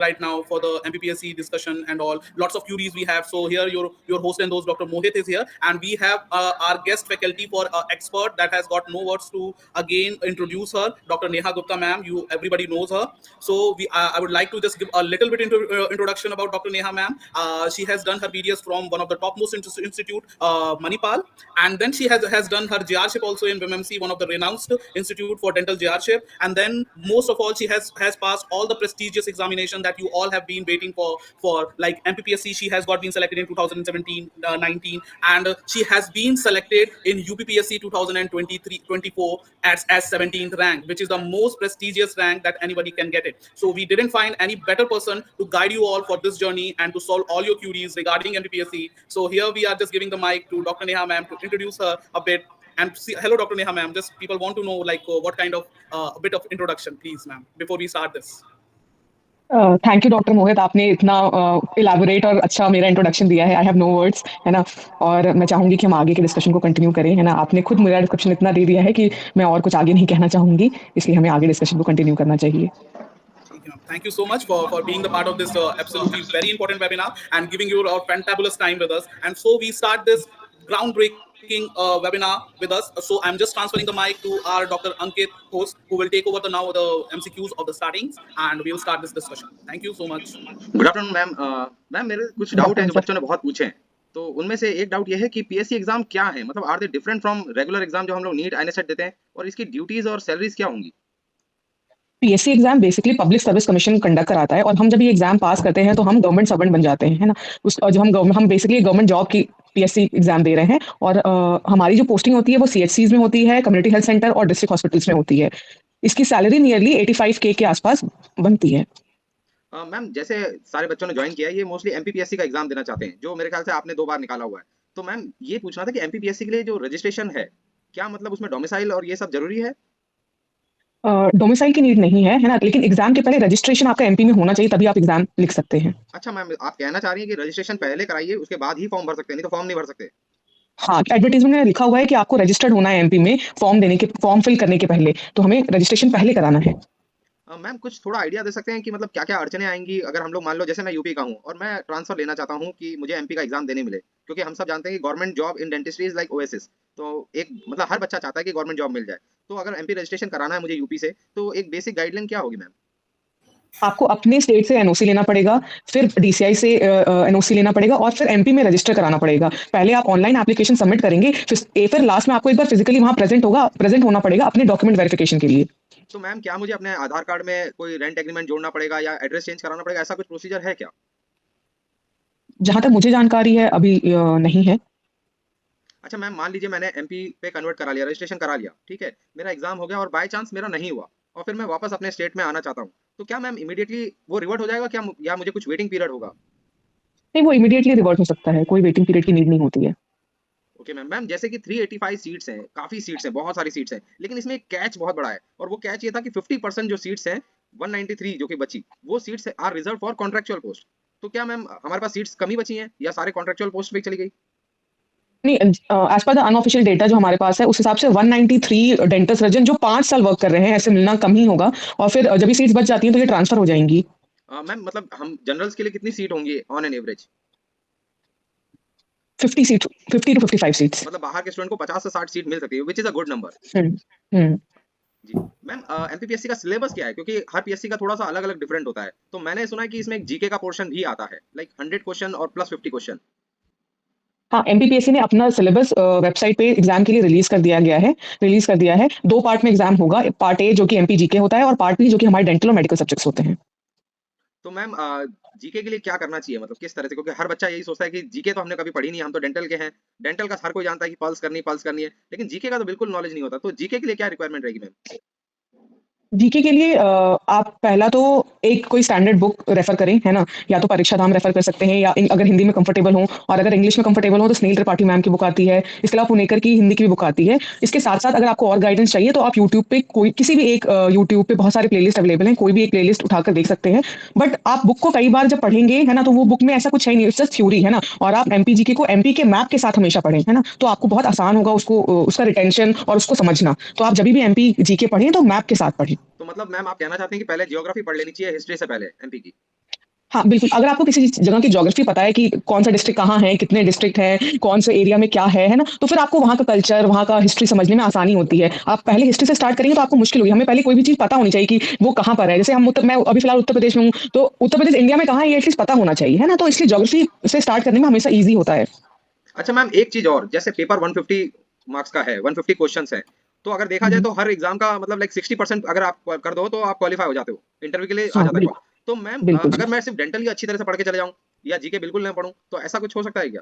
right now for the MPPSC discussion and all. Lots of queries we have. So here your host and host Dr. Mohit is here, and we have our guest faculty for expert that has got no words to again introduce her, Dr. Neha Gupta ma'am. You everybody knows her. So I would like to just give a little bit introduction about Dr. Neha ma'am. She has done her BDS from one of the topmost institute, Manipal, and then she has done her JRship also in BMMC, one of the renowned institute for dental JRship, and then most of all she has passed all the prestigious examination that you all have been waiting for like MPPSC. She has been selected in 2017 19, and she has been selected in UPPSC 2023-24 as 17th rank, which is the most prestigious rank that anybody can get it. So we didn't find any better person to guide you all for this journey and to solve all your queries regarding MPPSC. So here we are just giving the mic to Dr. Neha ma'am to introduce her a bit. And hello, Dr. Neha ma'am. Just people want to know like what kind of a bit of introduction, please, ma'am, before we start this. Thank you doctor Mohit, आपने इतना elaborate और अच्छा मेरा introduction दिया है. I have no words, है ना. और मैं चाहूंगी कि हम आगे के डिस्कशन को कंटिन्यू करें, है ना. आपने खुद मेरा डिस्क्रिप्शन इतना दे दिया है कि मैं और कुछ आगे नहीं कहना चाहूंगी, इसलिए हमें आगे डिस्कशन को कंटिन्यू करना चाहिए. Thank you so much for being the part of this absolutely very important webinar and giving your fantabulous time with us. And so we start this groundbreaking webinar with us. So I'm just transferring the mic to our Dr. Ankit, host, who will take over now the MCQs of the startings, and we will start this discussion. Thank you so much. Good afternoon, ma'am. Ma'am मेरे कुछ doubt हैं जो बच्चों ने बहुत पूछे हैं. तो उनमें से एक डाउट ये है कि पीएससी एग्जाम क्या है, मतलब are they different from regular exam जो हम लोग नीट आईनेसेट देते हैं, और इसकी ड्यूटीज और सैलरीज क्या होंगी? PSC exam basically public service commission conduct कराता है, और हम जब ये एग्जाम पास करते हैं तो हम गवर्नमेंट सर्वेंट बन जाते हैं, है ना. और जो हम बेसिकली गवर्नमेंट जॉब की पीएससी एग्जाम दे रहे हैं, और हमारी जो पोस्टिंग होती है वो सीएचसीज में होती है, कम्युनिटी हेल्थ सेंटर और डिस्ट्रिक्ट हॉस्पिटल्स में होती है. इसकी सैलरी नियरली 85K के आसपास बनती है. मैम जैसे सारे बच्चों ने ज्वाइन किया है, ये मोस्टली एमपीपीएससी का एग्जाम देना चाहते हैं, जो मेरे ख्याल से आपने 2 बार निकाला हुआ है. तो मैम ये पूछना था कि एमपीपीएससी के लिए जो रजिस्ट्रेशन है, क्या मतलब उसमें डोमिसाइल और ये सब जरूरी है? डोमिसाइल की नीड नहीं है, है ना. लेकिन एग्जाम के पहले रजिस्ट्रेशन आपका एमपी में होना चाहिए, तभी आप एग्जाम लिख सकते हैं. अच्छा मैम, आप कहना चाह रही हैं कि रजिस्ट्रेशन पहले कराइए, उसके बाद ही फॉर्म भर सकते हैं, नहीं तो फॉर्म नहीं भर सकते? हाँ, एडवर्टाइजमेंट में लिखा हुआ है कि आपको रजिस्टर्ड होना है एमपी में फॉर्म फिल करने के पहले, तो हमें रजिस्ट्रेशन पहले कराना है. मैम कुछ थोड़ा आइडिया दे सकते हैं कि मतलब क्या क्या अड़चने आएंगी अगर हम लोग, मान लो जैसे मैं यूपी का हूँ और मैं ट्रांसफर लेना चाहता हूँ कि मुझे एमपी का एग्जाम देने मिले, क्योंकि हम सब जानते हैं कि government job in dentistry is like oasis. तो एक मतलब हर बच्चा चाहता है कि गवर्नमेंट जॉब मिल जाए. तो अगर एमपी रजिस्ट्रेशन कराना है मुझे यूपी से, तो एक बेसिक गाइडलाइन क्या होगी मैम? आपको अपने स्टेट से एनओसी लेना पड़ेगा, फिर डीसीआई से एनओसी लेना पड़ेगा, और फिर एमपी में रजिस्टर कराना पड़ेगा. पहले आप ऑनलाइन एप्लीकेशन सबमिट करेंगे, फिर लास्ट में आपको एक बार फिजिकली वहां प्रेजेंट होना पड़ेगा अपने डॉक्यूमेंट वेरिफिकेशन के लिए. तो मैम क्या मुझे अपने आधार कार्ड में कोई रेंट एग्रीमेंट जोड़ना पड़ेगा या एड्रेस चेंज कराना पड़ेगा, ऐसा कुछ प्रोसीजर है क्या? जहां तक मुझे जानकारी है अभी नहीं है. अच्छा मैम, मान लीजिए मैंने एमपी पे कन्वर्ट करा लिया, रजिस्ट्रेशन करा लिया, ठीक है, मेरा एग्जाम हो गया और बाय चांस मेरा नहीं हुआ और फिर मैं वापस अपने स्टेट में आना चाहता हूँ, तो क्या मैम इमीडिएटली वो रिवर्ट हो जाएगा क्या, या मुझे कुछ वेटिंग पीरियड होगा? नहीं, वो इमीडिएटली रिवर्ट हो सकता है, कोई वेटिंग पीरियड की नीड नहीं होती है. Okay ma'am. मैम जैसे कि 385 सीट्स हैं, काफी सीट्स हैं, बहुत सारी सीट्स हैं, लेकिन इसमें एक कैच बहुत बड़ा है, और वो कैच ये था कि 50% जो सीट्स हैं, 193 जो कि बची, वो seats are reserve for contractual post. तो क्या मैम हमारे पास सीट्स कमी बची हैं या सारे कॉन्ट्रैक्चुअल पोस्ट पे चली गई? नहीं, as per the unofficial data जो हमारे पास है उस हिसाब से 193 डेंटल सर्जन जो 5 साल वर्क कर रहे हैं, ऐसे मिलना कम ही होगा, और फिर जब भी सीट्स बच जाती हैं तो ये ट्रांसफर हो जाएंगी. मैम मतलब हम जनरल्स के लिए कितनी सीट होंगी on an average? 50 to 55 seats. मतलब बाहर के स्टूडेंट को 50 से 60 सीट मिल सकती है, which is a good number. जी मैम, एमपीपीएससी का सिलेबस क्या है, क्योंकि हर पीएससी का थोड़ा सा अलग अलग डिफरेंट होता है, तो मैंने सुना है कि इसमें एक जीके का पोर्शन भी आता है, लाइक 100 क्वेश्चन और प्लस 50 क्वेश्चन. हाँ, एमपीपीएससी ने अपना सिलेबस वेबसाइट पे एग्जाम के लिए रिलीज कर दिया है. 2 पार्ट में एग्जाम होगा, पार्ट ए जो कि एमपी जीके होता है, और पार्ट बी जो कि हमारे डेंटल और मेडिकल सब्जेक्ट्स होते हैं. तो मैम जीके के लिए क्या करना चाहिए, मतलब किस तरह से, क्योंकि हर बच्चा यही सोचता है कि जीके तो हमने कभी पढ़ी नहीं, हम तो डेंटल के हैं, डेंटल का हर कोई जानता है कि पल्स करनी है, लेकिन जीके का तो बिल्कुल नॉलेज नहीं होता. तो जीके के लिए क्या रिक्वायरमेंट रहेगी मैम? जीके के लिए आप पहला तो एक कोई स्टैंडर्ड बुक रेफर करें, है ना. या तो परीक्षा धाम रेफर कर सकते हैं, या अगर हिंदी में कंफर्टेबल हो, और अगर इंग्लिश में कंफर्टेबल हो तो स्नेल त्रिपाठी मैम की बुक आती है. इसके अलावा पुनेकर की हिंदी की भी बुक आती है. इसके साथ साथ अगर आपको और गाइडेंस चाहिए तो आप यूट्यूब पे किसी भी एक यूट्यूब पे बहुत सारे प्लेलिस्ट अवेलेबल हैं, कोई भी एक प्लेलिस्ट उठाकर देख सकते हैं. बट आप बुक को कई बार जब पढ़ेंगे, है ना, तो वो बुक में ऐसा कुछ है नहीं, इट्स जस्ट थ्योरी, है ना. और आप एमपी जीके को एमपी के मैप के साथ हमेशा पढ़ें, है ना, तो आपको बहुत आसान होगा उसको उसका रिटेंशन और उसको समझना. तो आप जब भी एमपी जीके पढ़ें तो मैप के साथ पढ़ें. तो मतलब मैम आप कहना चाहते हैं कि पहले ज्योग्राफी पढ़ लेनी चाहिए हिस्ट्री से पहले एमपी की? हाँ, बिल्कुल। अगर आपको किसी जगह की ज्योग्राफी पता है कि कौन सा डिस्ट्रिक्ट कहाँ है, कितने डिस्ट्रिक्ट हैं, कौन से एरिया में क्या है ना? तो फिर आपको वहाँ का कल्चर, वहाँ का हिस्ट्री समझने में आसानी होती है। आप पहले हिस्ट्री से स्टार्ट करेंगे तो आपको मुश्किल होगी। हमें पहले कोई भी चीज़ पता होनी चाहिए कि वो कहाँ पर है। जैसे मैं अभी फिलहाल उत्तर प्रदेश में हूँ, तो उत्तर प्रदेश इंडिया में कहाँ है ये एटलीस्ट पता होना चाहिए, है ना? तो इसलिए ज्योग्राफी से स्टार्ट करने में हमेशा ईज़ी होता है। अच्छा मैम, एक चीज और, जैसे पेपर 150 मार्क्स का है, 150 क्वेश्चंस है, तो अगर देखा हुँ, जाए हुँ। तो हर एग्जाम का मतलब लाइक 60% अगर आप कर दो तो आप क्वालिफाई हो जाते हो, इंटरव्यू के लिए आ हाँ, जाता है तो मैम बिल्कुल जी। अगर मैं सिर्फ डेंटल ही अच्छी तरह से पढ़ के चले जाऊं या जीके बिल्कुल ना पढ़ूं तो ऐसा कुछ हो सकता है क्या?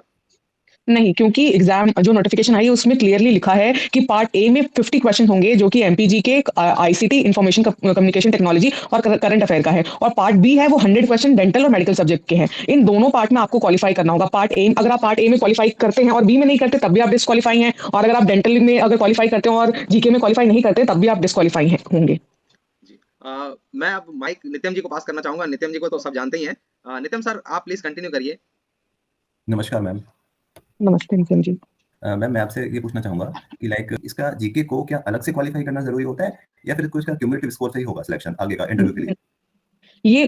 नहीं, क्योंकि एग्ज़ाम जो नोटिफ़िकेशन आई है उसमें क्लियरली लिखा है कि पार्ट ए में 50 क्वेश्चन होंगे जो कि एमपीजी के आईसीटी इन्फॉर्मेशन कम्युनिकेशन टेक्नोलॉजी और करंट अफेयर का है और पार्ट बी है वो 100 क्वेश्चन डेंटल और मेडिकल सब्जेक्ट के हैं। इन दोनों पार्ट में आपको क्वालीफाई करना होगा। अगर आप पार्ट ए में क्वालीफाई करते हैं और बी में नहीं करते तब भी आप डिस्क्वालीफाई हैं और अगर आप डेंटल में अगर क्वालीफाई करते हो और जीके में क्वालीफाई नहीं करते तब भी आप डिस्क्वालीफाई हैं होंगे। जी। मैं अब माइक नित्यम जी को पास करना चाहूंगा। नित्यम जी को तो सब जानते ही हैं। नित्यम सर, आप प्लीज कंटिन्यू करिए। नमस्कार मैम। नमस्ते नितिन जी। मैम मैं आपसे ये पूछना चाहूँगा कि लाइक इसका जीके को क्या अलग से क्वालीफाई करना ज़रूरी होता है या फिर इसका क्यूमुलेटिव स्कोर से ही होगा सिलेक्शन आगे का इंटरव्यू के लिए? ये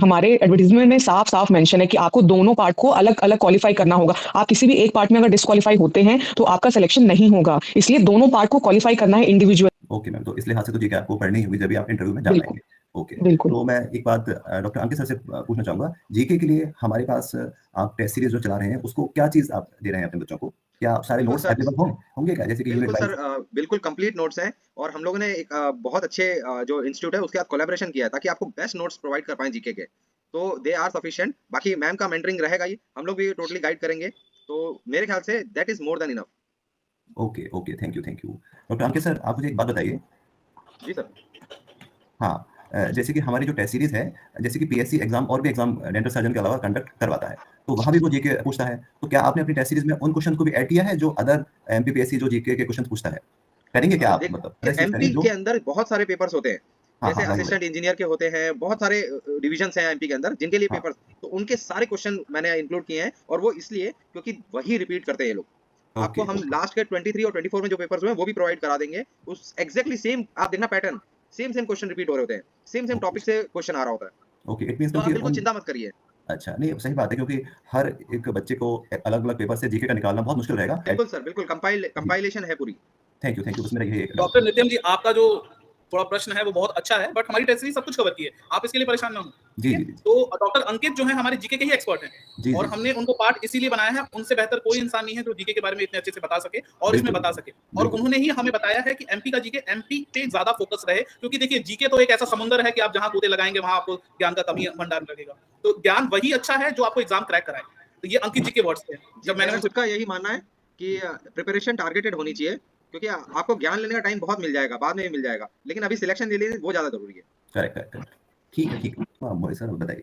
हमारे एडवर्टाइजमेंट में साफ-साफ मेंशन है कि आपको दोनों पार्ट को अलग-अलग क्वालीफाई करना होगा। आप किसी भी एक पार्ट में अगर डिस्क्वालीफाई होते हैं, तो आपका सिलेक्शन नहीं होगा। इसलिए दोनों पार्ट को क्वालीफाई करना है इंडिविजुअल। ओके मैम, तो इस लिहाज से तो जीके आपको पढ़नी ही होगी जब भी आप इंटरव्यू में जा बिल्कुल, पाएँगे। ओके, बिल्कुल। तो मैं एक बात डॉक्टर अंकित सर से पूछना चाहूँगा, जीके के लिए हमारे पास आप टेस्ट सीरीज़ जो चला रहे हैं, उसको क्या चीज़ आप दे रहे हैं अपने बच्चों को? क्या सारे बिल्कुल नोट्स सर। अवेलेबल होंगे क्या? जैसे कि यूनिट बिल्कुल सर, वाइज़? बिल्कुल कंप्लीट नोट्स हैं और हम लोगों ने एक बहुत अच्छे जो इंस्टीट्यूट है उसके साथ कोलैबोरेशन किया है ताकि आपको बेस्ट नोट्स प्रोवाइड कर पाएँ जीके के। तो दे आर सफिशिएंट। बाकी मैम का मेंटरिंग रहेगा ही, हम लोग भी टोटली गाइड करेंगे। तो मेरे ख्याल say that is more than enough. Okay, okay, thank you, thank you. Doctor Ankit sir, आप मुझे एक बात बताइए। जी सर। हाँ, जैसे कि हमारी जो टेस्ट सीरीज़ है, जैसे कि पीएससी एग्ज़ाम और भी एग्ज़ाम डेंटल सर्जन के अलावा कंडक्ट करवाता है, तो वहाँ भी वो जीके पूछता है। तो क्या आपने अपनी टेस्ट सीरीज़ में उन क्वेश्चन को भी ऐड किया है जो अदर एमपीपीएससी जो जीके के क्वेश्चन पूछता है? करेंगे क्या आप मतलब देखिए, टेस्ट सीरीज़ एमपी करेंगे के जो? अंदर बहुत सारे पेपर्स होते हैं। हाँ, जैसे हाँ, हाँ, असिस्टेंट इंजीनियर के होते हैं, बहुत सारे डिविजन्स हैं एमपी के अंदर जिनके लिए हाँ, पेपर्स, तो उनके सारे क्वेश्चन मैंने इंक्लूड किए हैं और वो इसलिए क्योंकि वही रिपीट करते हैं ये लोग। आपको ओके, हम ओके, लास्ट के 23 और 24 में जो पेपर्स हुए हैं वो भी प्रोवाइड करा देंगे। उस एग्जैक्टली सेम आप देखना पैटर्न, सेम क्वेश्चन रिपीट हो रहे होते हैं। सेम ओके, टॉपिक से क्वेश्चन आ रहा होता है। ओके, इट मीन्स तो आप क्योंकि बिल्कुल उन चिंता मत करिए। अच्छा, नहीं सही बात है क्योंकि हर एक बच्चे को अलग-अलग पेपर से जीके का निकालना बहुत मुश्किल रहेगा। बिल्कुल सर, बिल्कुल जी, कंपाइलेशन है पूरी। थैंक यू, बस मेरा यही एक डाउट डॉक्टर था। नितिन जी, आपका जो थोड़ा प्रश्न है वो बहुत अच्छा है, बट हमारी टेस्ट सीरीज सब कुछ कवर की है, आप इसके लिए परेशान ना हो। जी, ठीक है, जी, जी, तो डॉक्टर अंकित जो है हमारे जीके के ही एक्सपर्ट हैं जी, और जी, हमने उनको पार्ट इसीलिए बनाया है, उनसे बेहतर कोई इंसान नहीं है जो जीके के बारे में इतने अच्छे से बता सके और इसमें बिल्कुल, बता सके। और बिल्कुल, उन्होंने ही हमें बताया है कि एमपी का जीके एमपी पे ज्यादा फोकस रहे, क्योंकि देखिए जीके तो एक ऐसा समुंदर है कि आप जहां कूदे लगाएंगे वहां आपको ज्ञान का कमी भंडार लगेगा। तो ज्ञान वही अच्छा है जो आपको एग्जाम क्रैक कराए। तो ये अंकित जी के वर्ड्स थे जी, जब मैंने मेरा उनसे। खुद का यही मानना है कि प्रिपरेशन टारगेटेड होनी चाहिए, क्योंकि आपको ज्ञान लेने का टाइम बहुत मिल जाएगा, बाद में भी मिल जाएगा, लेकिन अभी सिलेक्शन ले लीजिए वो ज़्यादा ज़रूरी है। Correct, correct, correct. ठीक है, ठीक है। हाँ, मोहित सर बताइए।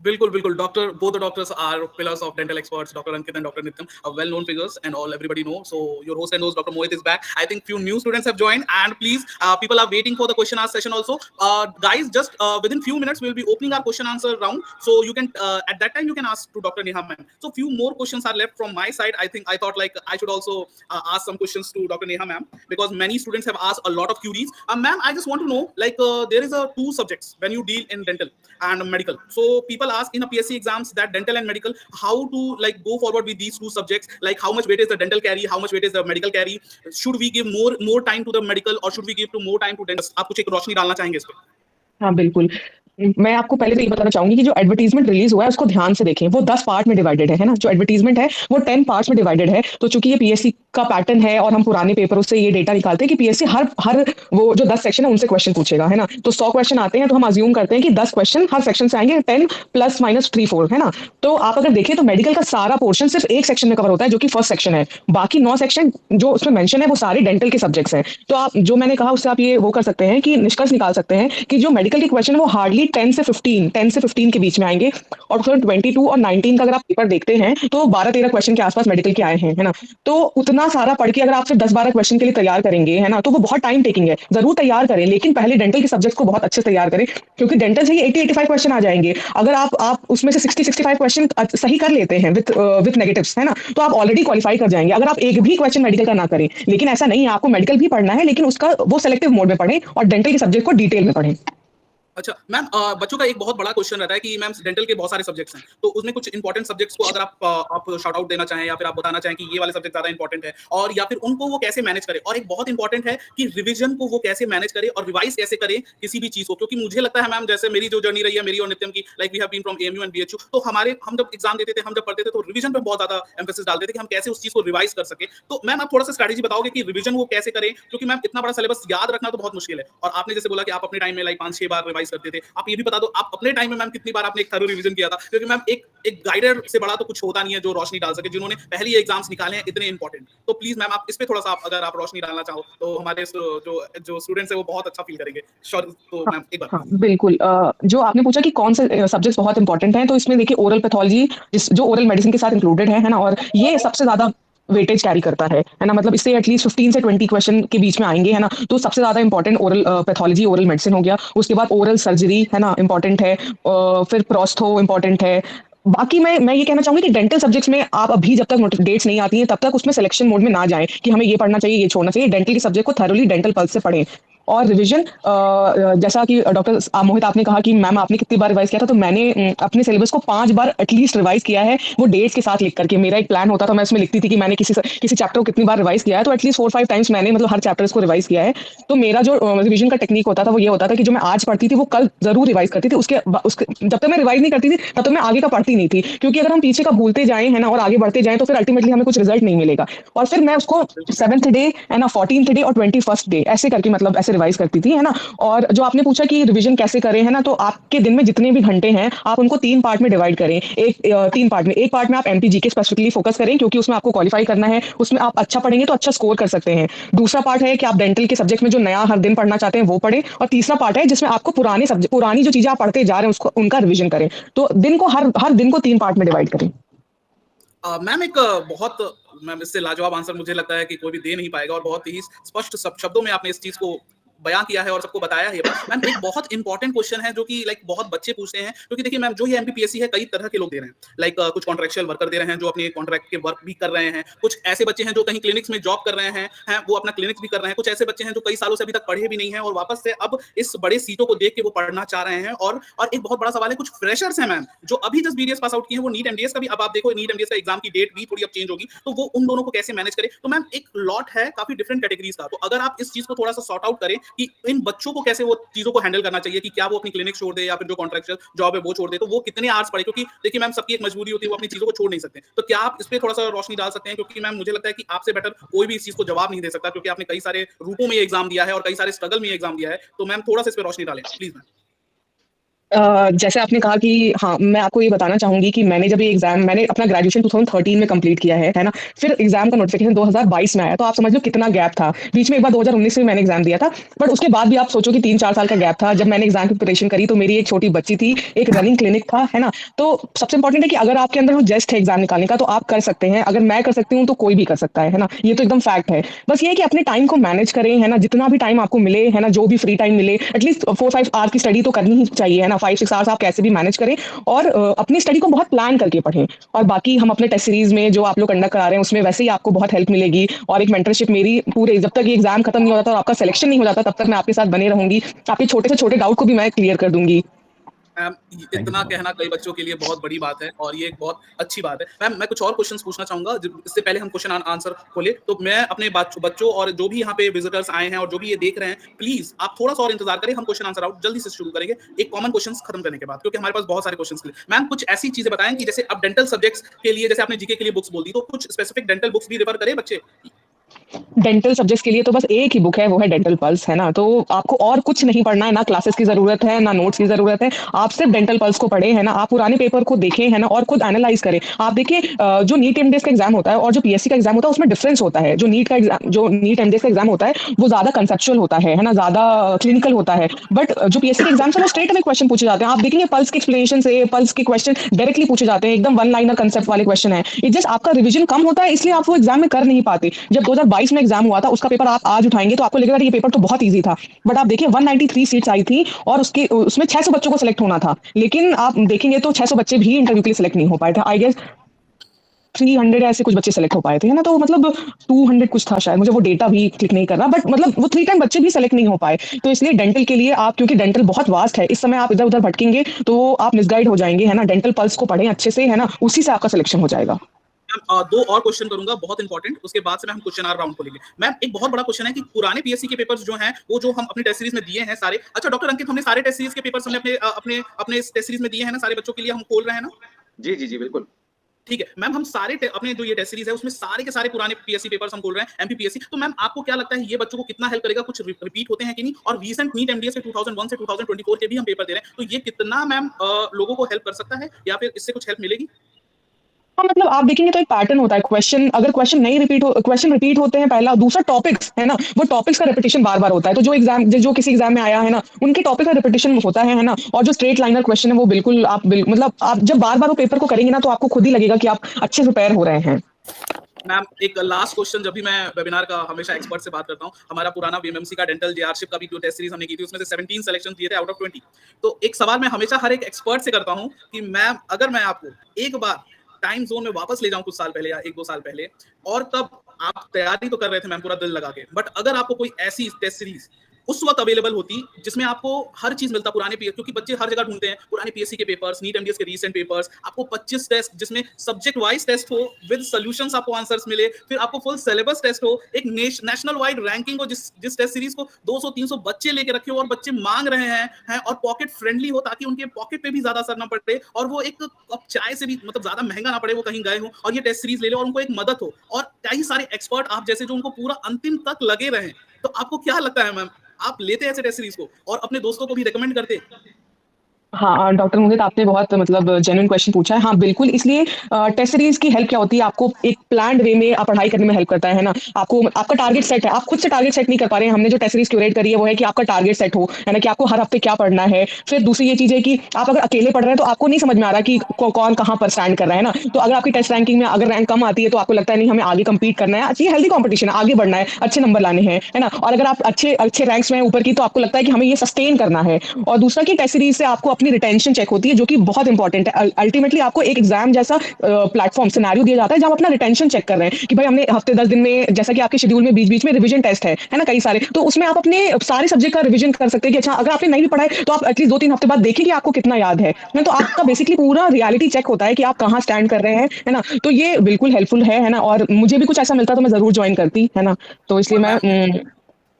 बिल्कुल, बिल्कुल। Doctor both the doctors are pillars of dental experts, Dr. Ankit and Dr. Nityam, are well-known figures and all everybody know. So your host and host, Dr. Mohit is back. I think few new students have joined, and please, people are waiting for the question answer session also. Guys, just within few minutes, we'll be opening our question answer round. So you can, at that time, you can ask to Dr. Neha ma'am. So few more questions are left from my side. I thought like I should also ask some questions to Dr. Neha ma'am because many students have asked a lot of queries. Ma'am, I just want to know like there is a two subjects when you deal in dental and medical. So people ask in a PSC exams that dental and medical, how to like go forward with these two subjects, like how much weight is the dental carry, how much weight is the medical carry, should we give more time to the medical or should we give to more time to dental? आप कुछ एक रोशनी डालना चाहेंगे इस पे? हाँ, बिल्कुल। मैं आपको पहले तो ये बताना चाहूँगी कि जो एडवर्टाइज़मेंट रिलीज़ हुआ है उसको ध्यान से देखें। वो 10 पार्ट में डिवाइडेड है ना? जो एडवर्टाइज़मेंट है वो 10 पार्ट्स में डिवाइडेड है। तो चूँकि ये पीएससी का पैटर्न है और हम पुराने पेपरों से ये डेटा निकालते हैं कि पीएससी हर हर वो जो 10 सेक्शन है उनसे क्वेश्चन पूछेगा, है ना? तो 100 क्वेश्चन आते हैं तो हम अज़्यूम करते हैं कि 10 क्वेश्चन हर सेक्शन से आएँगे 10 प्लस माइनस 3-4 है ना? तो आप अगर देखें तो मेडिकल का सारा पोर्शन सिर्फ़ एक सेक्शन में कवर होता है जो कि फर्स्ट सेक्शन है। बाकी 9 सेक्शन जो उसमें मेंशन है वो सारे डेंटल के सब्जेक्ट्स हैं। तो आप जो मैंने कहा उससे आप ये वो कर सकते हैं कि निष्कर्ष निकाल सकते हैं कि जो मेडिकल के क्वेश्चन है वो हार्डली 10 से 15 के बीच में आएँगे और फिर 22 और 19 का अगर आप पेपर देखते हैं तो 12-13 क्वेश्चन के आस-पास मेडिकल के आए हैं, है ना? तो उतना सारा पढ़ के अगर आप सिर्फ 10-12 क्वेश्चन के लिए तैयार करेंगे, है ना? तो वो बहुत टाइम टेकिंग है। ज़रूर तैयार करें लेकिन पहले डेंटल के सब्जेक्ट्स को बहुत अच्छे से तैयार करें क्योंकि डेंटल से ही 80-85 क्वेश्चन आ जाएँगे। अगर आप उसमें से 60-65 क्वेश्चन सही कर लेते हैं विथ नेगेटिव्स, है ना? तो आप ऑलरेडी क्वालीफाई कर जाएँगे। अगर आप एक भी क्वेश्चन मेडिकल का ना करें, लेकिन ऐसा नहीं है आपको मेडिकल भी पढ़ना है लेकिन उसका वो सेलेक्टिव मोड में पढ़ें और डेंटल के सब्जेक्ट को डिटेल में पढ़ें। अच्छा मैम, बच्चों का एक बहुत बड़ा क्वेश्चन रहता है कि मैम डेंटल के बहुत सारे सब्जेक्ट्स हैं, तो उसमें कुछ इंपॉर्टेंट सब्जेक्ट्स को अगर आप शाउट आउट देना चाहें या फिर आप बताना चाहें कि ये वाले सब्जेक्ट ज्यादा इंपॉर्टेंट है, और या फिर उनको वो कैसे मैनेज करें, और एक बहुत इंपॉर्टेंट है कि रिवीजन को वो कैसे मैनेज करे और रिवाइज कैसे करे किसी भी चीज को, क्योंकि मुझे लगता है मैम, जैसे मेरी जो जर्नी रही है मेरी और नित्यम की, like we have been from AMU and BHU, तो हम जब एग्जाम देते थे, हम जब पढ़ते थे, तो रिवीजन पे बहुत ज्यादा एम्फेसिस डालते थे कि हम कैसे उस चीज को रिवाइज कर सके। तो मैम आप थोड़ा सा स्ट्रैटेजी बताओगे कि रिवीजन वो कैसे करें, क्योंकि मैम इतना बड़ा सिलेबस याद रखना तो बहुत मुश्किल है, और आपने जैसे बोला कि आप अपने टाइम में लाइक 5-6 बार रिवाइज करते थे, आप ये भी बता दो आप अपने टाइम में मैम कितनी बार आपने एक थरो रिवीजन किया था, क्योंकि मैम एक गाइडर से बड़ा तो कुछ होता नहीं है जो रोशनी डाल सके, जिन्होंने पहले ये एग्जाम्स निकाले हैं इतने इंपॉर्टेंट। तो प्लीज मैम आप इस पे थोड़ा सा अगर आप रोशनी डालना चाहो तो हमारे जो स्टूडेंट्स है वो बहुत अच्छा फील करेंगे। श्योर, तो हाँ, मैम एक बार हाँ, बिल्कुल। जो आपने पूछा कि कौन से सब्जेक्ट्स बहुत इंपॉर्टेंट हैं, तो इसमें देखिए ओरल पैथोलॉजी जो ओरल मेडिसिन के साथ इंक्लूडेड है ना, और ये सबसे ज्यादा वेटेज कैरी करता है ना, मतलब इससे एटलीस्ट 15 से 20 क्वेश्चन के बीच में आएंगे, है ना। तो सबसे ज्यादा important oral pathology, oral medicine हो गया। उसके बाद ओरल सर्जरी, है ना, इंपॉर्टेंट है। फिर प्रोस्थो इंपॉर्टेंट है। बाकी मैं ये कहना चाहूंगी कि डेंटल सब्जेक्ट्स में आप अभी जब तक डेट्स नहीं आती हैं तब तक उसमें सिलेक्शन मोड में ना जाएं कि हमें ये पढ़ना चाहिए, ये छोड़ना चाहिए। डेंटल के सब्जेक्ट को थरोली डेंटल पल्स से पढ़ें। और रिवीजन, जैसा कि डॉक्टर मोहित आपने कहा कि मैम आपने कितनी बार रिवाइज किया था, तो मैंने अपने सिलेबस को 5 बार एटलीस्ट रिवाइज किया है, वो डेट्स के साथ लिख करके। मेरा एक प्लान होता था, मैं उसमें लिखती थी कि मैंने किसी चैप्टर को कितनी बार रिवाइज किया है, तो एटलीस्ट 4-5 टाइम्स मैंने मतलब हर चैप्टर को रिवाइज किया है। तो मेरा जो रिवीजन का टेक्निक होता था वो ये होता था कि जो मैं आज पढ़ती थी वो कल जरूर रिवाइज करती थी। उसके जब तक मैं रिवाइज नहीं करती थी तब तक मैं आगे का पढ़ती नहीं थी, क्योंकि अगर हम पीछे का भूलते जाएं, है ना, और आगे बढ़ते जाएं, तो फिर अल्टीमेटली हमें कुछ रिजल्ट नहीं मिलेगा। और फिर मैं उसको 7th डे, है ना, 14th डे और 21st डे ऐसे करके, मतलब ऐसे रिवाइज करती थी, है ना। और जो आपने पूछा कि रिवीजन कैसे करें, है ना, तो आपके दिन में जितने भी घंटे हैं आप उनको 3 पार्ट में डिवाइड करें। 3 पार्ट में, एक पार्ट में आप एमपी जीके स्पेसिफिकली फोकस करें, क्योंकि उसमें आपको क्वालिफाई करना है, उसमें आप अच्छा पढ़ेंगे तो अच्छा स्कोर कर सकते हैं। दूसरा पार्ट है कि आप डेंटल के सब्जेक्ट में जो नया हर दिन पढ़ना चाहते हैं वो पढ़ें। और तीसरा पार्ट है जिसमें आपको पुरानी जो चीजें आप पढ़ते जा रहे हैं उसको उनका रिवीजन करें। तो दिन को हर दिन को 3 पार्ट में डिवाइड करें। मैम एक बहुत मैम इससे लाजवाब आंसर मुझे लगता है कि कोई भी दे नहीं पाएगा, और बहुत ही स्पष्ट शब्दों में आपने इस चीज को बयां किया है और सबको बताया है। मैम एक बहुत इंपॉर्टेंट क्वेश्चन है जो कि लाइक बहुत बच्चे पूछते हैं, क्योंकि देखिए मैम जो ये एमपीपीएससी है कई तरह के लोग दे रहे हैं, लाइक कुछ कॉन्ट्रेक्चुअल वर्कर दे रहे हैं जो अपने कॉन्ट्रैक्ट के वर्क भी कर रहे हैं, कुछ ऐसे बच्चे हैं जो कहीं क्लिनिक्स में जॉब कर रहे हैं वो अपना क्लिनिक्स भी कर रहे हैं, कुछ ऐसे बच्चे हैं जो कई सालों से अभी तक पढ़े भी नहीं है और वापस से अब इस बड़े सीटों को देख के वो पढ़ना चाह रहे हैं। और एक बहुत बड़ा सवाल है, कुछ फ्रेशर्स हैं मैम जो अभी जस्ट बीडीएस पास आउट किए हैं, वो नीट एमडीएस का भी, अब आप देखो नीट एमडीएस का एग्जाम की डेट भी थोड़ी अब चेंज होगी, तो वो उन दोनों को कैसे मैनेज करें। तो मैम एक लॉट है काफी डिफरेंट कैटेगरीज का, तो अगर आप इस चीज को थोड़ा सा सॉर्ट आउट करें कि इन बच्चों को कैसे वो चीजों को हैंडल करना चाहिए, कि क्या वो अपनी क्लिनिक छोड़ दे या फिर जो कॉन्ट्रैक्चुअल जॉब है वो छोड़ दे, तो वो कितने आवर्स पढ़े, क्योंकि देखिए मैम सबकी एक मजबूरी होती है, वो अपनी चीजों को छोड़ नहीं सकते। तो क्या आप इस पे थोड़ा सा रोशनी डाल सकते हैं, क्योंकि मैम मुझे लगता है कि आपसे बेटर कोई भी इस चीज को जवाब नहीं दे सकता, क्योंकि आपने कई सारे रूपों में ये एग्जाम दिया है और कई सारे स्ट्रगल में ये एग्जाम दिया है। तो मैम थोड़ा सा इस पे रोशनी डालें प्लीज मैम। जैसे आपने कहा कि हाँ, मैं आपको ये बताना चाहूंगी कि मैंने अपना ग्रेजुएशन 2013 में कंप्लीट किया है ना। फिर एग्जाम का नोटिफिकेशन 2022 में आया, तो आप समझ लो कितना गैप था। बीच में एक बार 2019 में मैंने एग्जाम दिया था, बट उसके बाद भी आप सोचो कि 3-4 साल का गैप था। जब मैंने एग्जाम की प्रिपरेशन करी तो मेरी एक छोटी बच्ची थी, एक रनिंग क्लिनिक था, है ना। तो सबसे इंपॉर्टेंट है कि अगर आपके अंदर वो जस्ट है एग्जाम निकालने का तो आप कर सकते हैं। अगर मैं कर सकती हूँ तो कोई भी कर सकता है ना। ये तो एकदम फैक्ट है। बस ये है कि अपने टाइम को मैनेज करें, है ना, जितना भी टाइम आपको मिले, है ना, जो भी फ्री टाइम मिले, एटलीस्ट 4-5 आवर की स्टडी तो करनी ही चाहिए, है ना। 5-6 आवर्स आप कैसे भी मैनेज करें, और अपनी स्टडी को बहुत प्लान करके पढ़ें। और बाकी हम अपने टेस्ट सीरीज में जो आप लोग कंडक्ट करा रहे हैं उसमें वैसे ही आपको बहुत हेल्प मिलेगी। और एक मेंटरशिप मेरी पूरे, जब तक ये एग्जाम खत्म नहीं होता और आपका सिलेक्शन नहीं हो जाता तब तक मैं आपके साथ बने रहूंगी। आपके छोटे से छोटे डाउट को भी मैं क्लियर कर दूंगी। मैम थैंक यू इतना सो मच। कहना कई बच्चों के लिए बहुत बड़ी बात है और ये एक बहुत अच्छी बात है। मैम मैं कुछ और क्वेश्चंस पूछना चाहूंगा इससे पहले हम क्वेश्चन आंसर खोले, तो मैं अपने बच्चों और जो भी यहाँ पे विजिटर्स आए हैं और जो भी ये देख रहे हैं, प्लीज आप थोड़ा सा और इंतजार करें, हम क्वेश्चन आंसर आउट जल्दी से शुरू करेंगे एक कॉमन क्वेश्चन खत्म करने के बाद, क्योंकि हमारे पास बहुत सारे क्वेश्चन। मैम कुछ ऐसी चीजें बताएं कि जैसे अब डेंटल सब्जेक्ट्स के लिए, जैसे आपने जीके के लिए बुक्स बोल दी, तो कुछ स्पेसिफिक डेंटल बुक्स भी रेफर करें बच्चे। डेंटल सब्जेक्ट्स के लिए तो बस एक ही बुक है, वो है डेंटल पल्स, है ना। तो आपको और कुछ नहीं पढ़ना है, ना क्लासेस की जरूरत है ना नोट्स की जरूरत है। आप सिर्फ डेंटल पल्स को पढ़ें, है ना। आप पुराने पेपर को देखें, है ना, और खुद एनालाइज करें। आप देखिए जो नीट एमडीएस का एग्जाम होता है और जो पीएससी का एग्जाम होता है उसमें डिफरेंस होता है। जो नीट एमडीएस का एग्जाम होता है वो ज्यादा कंसेप्चुअल होता है ना, ज्यादा क्लिनिकल होता है। बट जो पीएससी के एग्जाम है वो स्ट्रेट अवे क्वेश्चन पूछे जाते हैं। आप देखेंगे पल्स के एक्सप्लेनेशन से पल्स के क्वेश्चन डायरेक्टली पूछे जाते हैं, एकदम वन लाइनर कंसेप्ट वाले क्वेश्चन है। ये जस्ट आपका रिवीजन कम होता है, इसलिए आप वो एग्जाम में कर नहीं पाते। जब 2022 में एग्जाम हुआ था उसका पेपर आप आज उठाएंगे तो आपको लगेगा ये पेपर तो बहुत ईजी था, बट आप देखिए 193 सीट्स आई थी और उसमें 600 बच्चों को सिलेक्ट होना था, लेकिन आप देखेंगे तो 600 बच्चे भी इंटरव्यू के लिए सिलेक्ट नहीं हो पाए थे। आई गेस 300 ऐसे कुछ बच्चे सेलेक्ट हो पाए थे, है ना? तो मतलब 200 कुछ था शायद, मुझे वो डेटा भी क्लिक नहीं करना, बट मतलब वो 3 टाइम बच्चे भी सेलेक्ट नहीं हो पाए। तो इसलिए डेंटल के लिए आप, क्योंकि डेंटल बहुत वास्ट है, इस समय आप इधर-उधर भटकेंगे तो आप मिसगाइड हो जाएँगे, है ना? डेंटल पल्स को पढ़ें अच्छे से, है ना? उसी से आपका सिलेक्शन हो जाएगा। मैम 2 और क्वेश्चन करूंगा बहुत इंपॉर्टेंट, उसके बाद से मैं हम क्वेश्चन आर राउंड खोलेंगे। मैम एक बहुत बड़ा क्वेश्चन है कि पुराने पीएससी के पेपर्स जो हैं वो जो हम अपनी टेस्ट सीरीज में दिए हैं सारे, अच्छा डॉक्टर अंकित हमने सारे टेस्ट सीरीज के पेपर्स हमने अपने टेस्ट सीरीज में दिए हैं ना, सारे बच्चों के लिए हम खोल रहे हैं ना? जी जी जी बिल्कुल। ठीक है मैम, हम सारे अपने जो ये टेस्ट सीरीज है उसमें सारे के सारे पुराने पीएससी पेपर्स हम खोल रहे हैं एमपीपीएससी। तो मैम आपको क्या लगता है ये बच्चों को कितना हेल्प करेगा, कुछ रिपीट होते हैं कि नहीं? और रीसेंट नीट एमडीएस के 2001 से 2024 के भी हम पेपर दे रहे हैं, तो ये कितना मैम लोगों को हेल्प कर सकता है या फिर इससे कुछ हेल्प मिलेगी? हाँ, मतलब आप देखेंगे तो एक पैटर्न होता है, क्वेश्चन अगर क्वेश्चन नहीं रिपीट हो, क्वेश्चन रिपीट होते हैं पहला, दूसरा टॉपिक्स, है ना? वो टॉपिक्स का रिपीटिशन बार-बार होता है। तो जो किसी एग्जाम में आया है ना, उनके टॉपिक का रिपीटिशन होता है ना? और जो स्ट्रेट लाइनर क्वेश्चन है वो बिल्कुल मतलब आप जब बार-बार वो पेपर को करेंगे ना, तो आपको खुद ही लगेगा कि आप अच्छे से प्रिपेयर हो रहे हैं। मैम एक लास्ट क्वेश्चन, जब भी मैं वेबिनार का हमेशा एक्सपर्ट से बात करता हूँ, हमारा पुराना बीएमएमसी का डेंटल जेआरशिप का भी जो टेस्ट सीरीज हमने की थी उसमें से 17 सिलेक्शन दिए थे आउट ऑफ 20। तो एक सवाल मैं हमेशा हर एक एक्सपर्ट से करता हूँ कि मैम अगर मैं आपको एक बार टाइम जोन में वापस ले जाऊं कुछ साल पहले या 1-2 साल पहले, और तब आप तैयारी तो कर रहे थे मैम पूरा दिल लगा के, बट अगर आपको कोई ऐसी टेस्ट सीरीज उस वक्त अवेलेबल होती जिसमें आपको हर चीज मिलता पुराने पीएस, क्योंकि बच्चे हर जगह ढूंढते हैं पुराने पीएससी के पेपर्स, नीट एमडीएस के रीसेंट पेपर्स, आपको 25 टेस्ट जिसमें सब्जेक्ट वाइज टेस्ट हो विद सॉल्यूशंस, आपको आंसर्स मिले, फिर आपको फुल सिलेबस टेस्ट हो, एक नेशनल वाइड रैंकिंग हो, जिस टेस्ट सीरीज को 200-300 बच्चे लेके रखे हो और बच्चे मांग रहे हैं और पॉकेट फ्रेंडली हो ताकि उनके पॉकेट पे भी ज्यादा असर ना पड़े और वो एक कप चाय से भी मतलब ज्यादा महंगा ना पड़े, वो कहीं गए हो और ये टेस्ट सीरीज ले लो और उनको एक मदद हो, और कई सारे एक्सपर्ट आप जैसे जो उनको पूरा अंतिम तक लगे रहे। तो आपको क्या लगता है मैम, आप लेते ऐसे टेस्ट सीरीज को और अपने दोस्तों को भी रेकमेंड करते? हाँ, डॉक्टर मोहित आपने बहुत मतलब जेन्युइन क्वेश्चन पूछा है। हाँ, बिल्कुल इसलिए टेस्ट सीरीज़ की हेल्प क्या होती है, आपको एक प्लान्ड वे में पढ़ाई करने में हेल्प करता है ना? आपको आपका टारगेट सेट है, आप खुद से टारगेट सेट नहीं कर पा रहे हैं। हमने जो टेस्ट सीरीज़ क्यूरेट करी है वो है कि आपका टारगेट सेट हो, है ना? कि आपको हर हफ्ते क्या पढ़ना है। फिर दूसरी ये चीज़ है कि आप अगर अकेले पढ़ रहे हैं तो आपको नहीं समझ में आ रहा कि कौन कहाँ पर स्टैंड कर रहा है ना? तो अगर आपकी टेस्ट रैंकिंग में अगर रैंक कम आती है तो आपको लगता है नहीं हमें आगे कम्पीट करना है। ये हेल्दी कॉम्पिटिशन है, आगे बढ़ना है, अच्छे नंबर लाने हैं, है ना? और अगर आप अच्छे अच्छे रैंक्स में हैं ऊपर की तो आपको लगता है कि हमें ये सस्टेन करना है। और दूसरा कि टेस्ट सीरीज़ से आपको अपनी रिटेंशन चेक होती है जो कि बहुत इंपॉर्टेंट है। अल्टीमेटली आपको एक एग्जाम जैसा प्लेटफॉर्म सिनेरियो दिया जाता है जहां आप अपना रिटेंशन चेक कर रहे हैं कि भाई हमने हफ्ते 10 दिन में, जैसा कि आपके शेड्यूल में बीच-बीच में रिवीजन टेस्ट है ना कई सारे, तो उसमें आप अपने सारे सब्जेक्ट का रिवीजन कर सकते हैं कि अच्छा अगर आपने नहीं भी पढ़ा है तो आप एटलीस्ट 2-3 हफ्ते बाद देखें कि आपको कितना याद है ना? तो आपका बेसिकली पूरा रियलिटी चेक होता है कि आप कहाँ स्टैंड कर रहे हैं, है ना? तो ये बिल्कुल हेल्पफुल है ना? और मुझे भी कुछ ऐसा मिलता तो मैं जरूर ज्वाइन करती, है ना? तो इसलिए मैं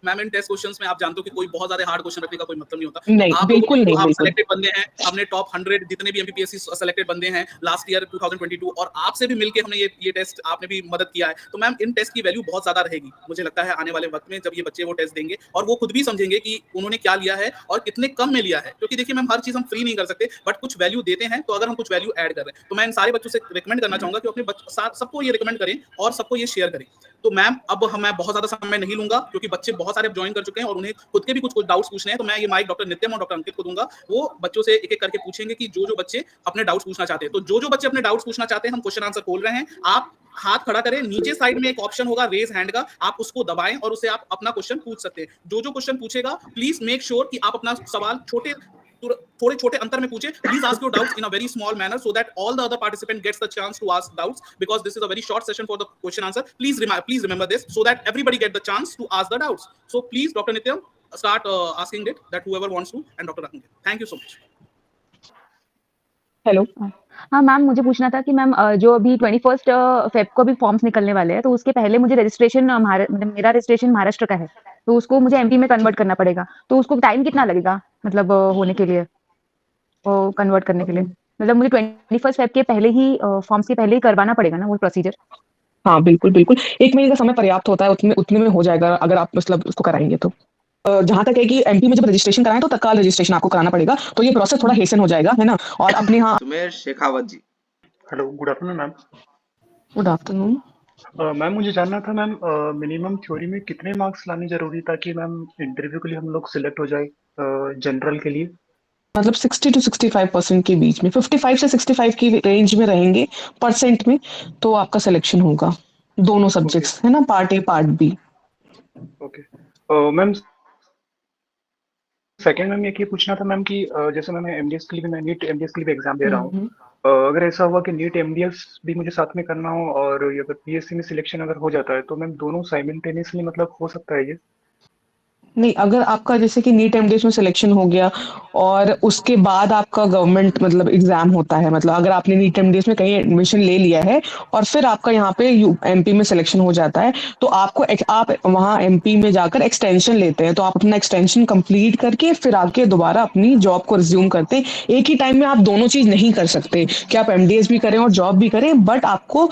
मैम इन टेस्ट क्वेश्चंस में आप जानते हो कि कोई बहुत ज्यादा हार्ड क्वेश्चन रखने का कोई मतलब नहीं होता। नहीं, तो आप लोगों बिल्कुल में जो नहीं, आप बिल्कुल। सिलेक्टेड बंदे हैं, हमने टॉप 100 जितने भी एमपीपीएससी सिलेक्टेड बंदे हैं लास्ट ईयर 2022, और आपसे भी मिलके हमने ये टेस्ट, आपने भी मदद किया है, तो मैम इन टेस्ट की वैल्यू बहुत ज्यादा रहेगी मुझे लगता है आने वाले वक्त में, जब ये बच्चे वो टेस्ट देंगे और वो खुद भी समझेंगे कि उन्होंने क्या लिया है और कितने कम में लिया है। क्योंकि देखिए मैम हर चीज हम फ्री नहीं कर सकते, बट कुछ वैल्यू देते हैं, तो अगर हम कुछ वैल्यू ऐड कर रहे हैं तो मैं इन सारे बच्चों से रिकमेंड करना चाहूंगा कि अपने सबको ये रिकमेंड करें और सबको ये शेयर करें। तो मैम अब मैं बहुत ज्यादा समय नहीं लूंगा क्योंकि बच्चे बहुत सारे ज्वाइन कर चुके हैं और उन्हें खुद के भी कुछ डाउट्स पूछने हैं, तो मैं ये माइक डॉक्टर नित्यम और डॉक्टर अंकित को दूंगा। वो बच्चों से एक एक करके पूछेंगे कि जो बच्चे अपने डाउट्स पूछना चाहते हैं, तो जो बच्चे अपने डाउट्स पूछना चाहते हैं हम क्वेश्चन आंसर खोल रहे हैं। आप हाथ खड़ा करें, नीचे साइड में एक ऑप्शन होगा रेज हैंड का, आप उसको दबाएं और उससे आप अपना क्वेश्चन पूछ सकते हैं। जो क्वेश्चन पूछेगा प्लीज मेक श्योर कि आप अपना सवाल थोड़े छोटे अंतर में पूछे। Please ask your doubts in a very small manner so that all the other participant gets the chance to ask doubts, because this is a very short session for the question answer. Please remember this so that everybody get the chance to ask the doubts. So please Dr. Nityam start asking it, that whoever wants to, and Dr. Rakesh. Thank you so much. Hello. हाँ ma'am, मुझे पूछना था कि ma'am जो अभी 21 Feb को भी forms निकलने वाले हैं, तो उसके पहले मुझे रजिस्ट्रेशन मतलब मेरा रजिस्ट्रेशन महाराष्ट्र का है, तो उसको मुझे एमपी में कन्वर्ट करना पड़ेगा, तो उसको टाइम कितना लगेगा मतलब होने के लिए, वो कन्वर्ट करने के लिए? मतलब मुझे 21 फेब के पहले ही फॉर्म्स के पहले ही करवाना पड़ेगा ना वो प्रोसीजर? हाँ, बिल्कुल, बिल्कुल। 1 महीने का समय पर्याप्त होता है, उतने में हो जाएगा अगर आप मतलब उसको कराएँगे तो। जहाँ तक है कि एमपी में जब रजिस्ट्रेशन कराएँ तो तत्काल रजिस्ट्रेशन आपको कराना पड़ेगा, तो ये प्रोसेस थोड़ा हेस्टन हो जाएगा, है ना? और अपने यहाँ Sumer Shekhawat ji. Hello, good afternoon ma'am. Good afternoon. Ma'am मुझे जानना था मैम, मिनिमम थ्योरी में कितने मार्क्स लाने जरूरी ताकि मैम इंटरव्यू के लिए हम लोग सिलेक्ट हो जाए जनरल के लिए? मतलब 60 to 65% के बीच में, 55 से 65 की रेंज में रहेंगे परसेंट में, तो आपका सिलेक्शन होगा। दोनों सब्जेक्ट्स, है ना? Part A, part B. Okay. Ma'am second ma'am ये पूछना था मैम कि जैसे मैं एमडीएस के लिए, मैं नीट एमडीएस के लिए एग्जाम दे रहा हूँ, अगर ऐसा हुआ कि नीट एमडीएस भी मुझे साथ में करना हो और ये अगर पीएससी में सिलेक्शन अगर हो जाता है तो मैम दोनों साइमल्टेनियसली मतलब हो सकता है ये? नहीं, अगर आपका जैसे कि नीट एमडीएस में सिलेक्शन हो गया और उसके बाद आपका गवर्नमेंट मतलब एग्जाम होता है, मतलब अगर आपने नीट एमडीएस में कहीं एडमिशन ले लिया है और फिर आपका यहाँ पे एमपी में सिलेक्शन हो जाता है, तो आप वहाँ एमपी में जाकर एक्सटेंशन लेते हैं, तो आप अपना एक्सटेंशन कंप्लीट करके फिर आके दोबारा अपनी जॉब को रिज्यूम करते हैं। एक ही टाइम में आप दोनों चीज नहीं कर सकते कि आप एमडीएस भी करें और जॉब भी करें, बट आपको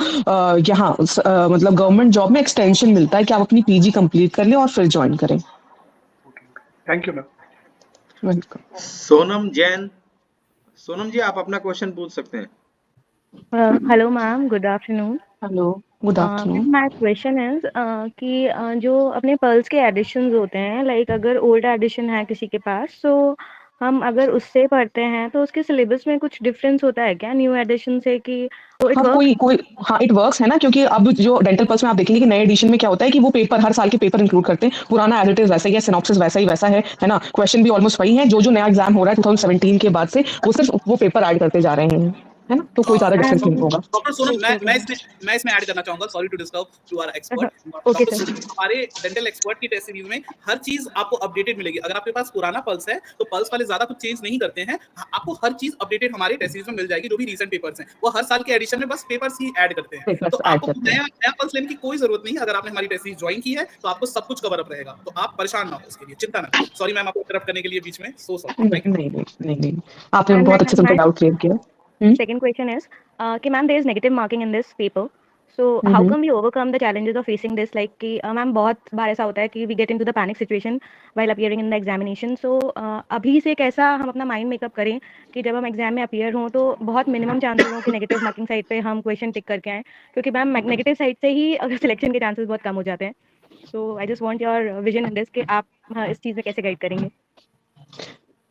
यहाँ मतलब गवर्नमेंट जॉब में एक्सटेंशन मिलता है कि आप अपनी पीजी कंप्लीट कर लें और फिर ज्वाइन करें। Okay, thank you ma'am. Welcome. Sonam Jain, Sonam ji आप अपना क्वेश्चन पूछ सकते हैं। Hello, ma'am. Good afternoon. Hello, good afternoon. My question is कि जो अपने पल्स के एडिशंस होते हैं, लाइक अगर ओल्ड एडिशन है किसी के पास, तो हम अगर उससे पढ़ते हैं तो उसके सिलेबस में कुछ डिफरेंस होता है क्या न्यू एडिशन से कि तो इट हाँ, वर्क्स? कोई हाँ, इट वर्क्स है ना, क्योंकि अब जो डेंटल पल्स में आप देखेंगे कि नए एडिशन में क्या होता है कि वो पेपर हर साल के पेपर इंक्लूड करते हैं। पुराना एज इट इज वैसा ही है, सिनॉप्सिस वैसा ही वैसा है ना? क्वेश्चन भी ऑलमोस्ट वही है। जो नया एग्जाम हो रहा है 2017 के बाद से, वो सिर्फ वो पेपर ऐड करते जा रहे हैं, है ना? तो कोई ज्यादा डिफरेंस नहीं होगा। डॉक्टर सोनम, ओके मैं इसमें ऐड करना चाहूंगा, sorry to disturb to our expert. Okay doctor sir. Sonam, हमारे डेंटल एक्सपर्ट की टेस्ट सीरीज में हर चीज आपको अपडेटेड मिलेगी। अगर आपके पास पुराना पल्स है तो पल्स वाले ज्यादा कुछ चेंज नहीं करते हैं, आपको हर चीज अपडेटेड हमारे टेस्ट सीरीज में मिल जाएगी। जो भी रीसेंट पेपर्स हैं वो हर साल के एडिशन में बस पेपर्स ही ऐड करते हैं, पेपर्स तो ऐड आपको करते हैं। नया पल्स लेने की कोई जरूरत नहीं है। अगर आपने हमारी टेस्ट सीरीज ज्वाइन की है तो आपको सब कुछ कवर अप रहेगा, तो आप परेशान ना हो, उसके लिए चिंता ना करें। सॉरी मैम, आपको इंटरप्ट करने के लिए बीच में, सो सॉरी, नहीं थैंक यू। नहीं नहीं नहीं नहीं, आपने And बहुत अच्छे से उनका my डाउट क्लियर किया। second question is, कि ma'am there is negative marking in this paper. So how hmm. come we overcome the challenges of facing this? Like कि ma'am बहुत बार ऐसा होता है कि we get into the panic situation while appearing in the examination. So अभी से कैसा हम अपना mind makeup करें कि जब हम एग्जाम में अपीयर हों तो बहुत मिनिमम चांसेस हों कि नेगेटिव मार्किंग साइड पे हम क्वेश्चन टिक करके आएँ, क्योंकि मैम नेगेटिव साइड से ही अगर सिलेक्शन के चांसेस बहुत कम हो जाते हैं। So I just want your vision in this कि आप इस चीज़ में कैसे गाइड करेंगे?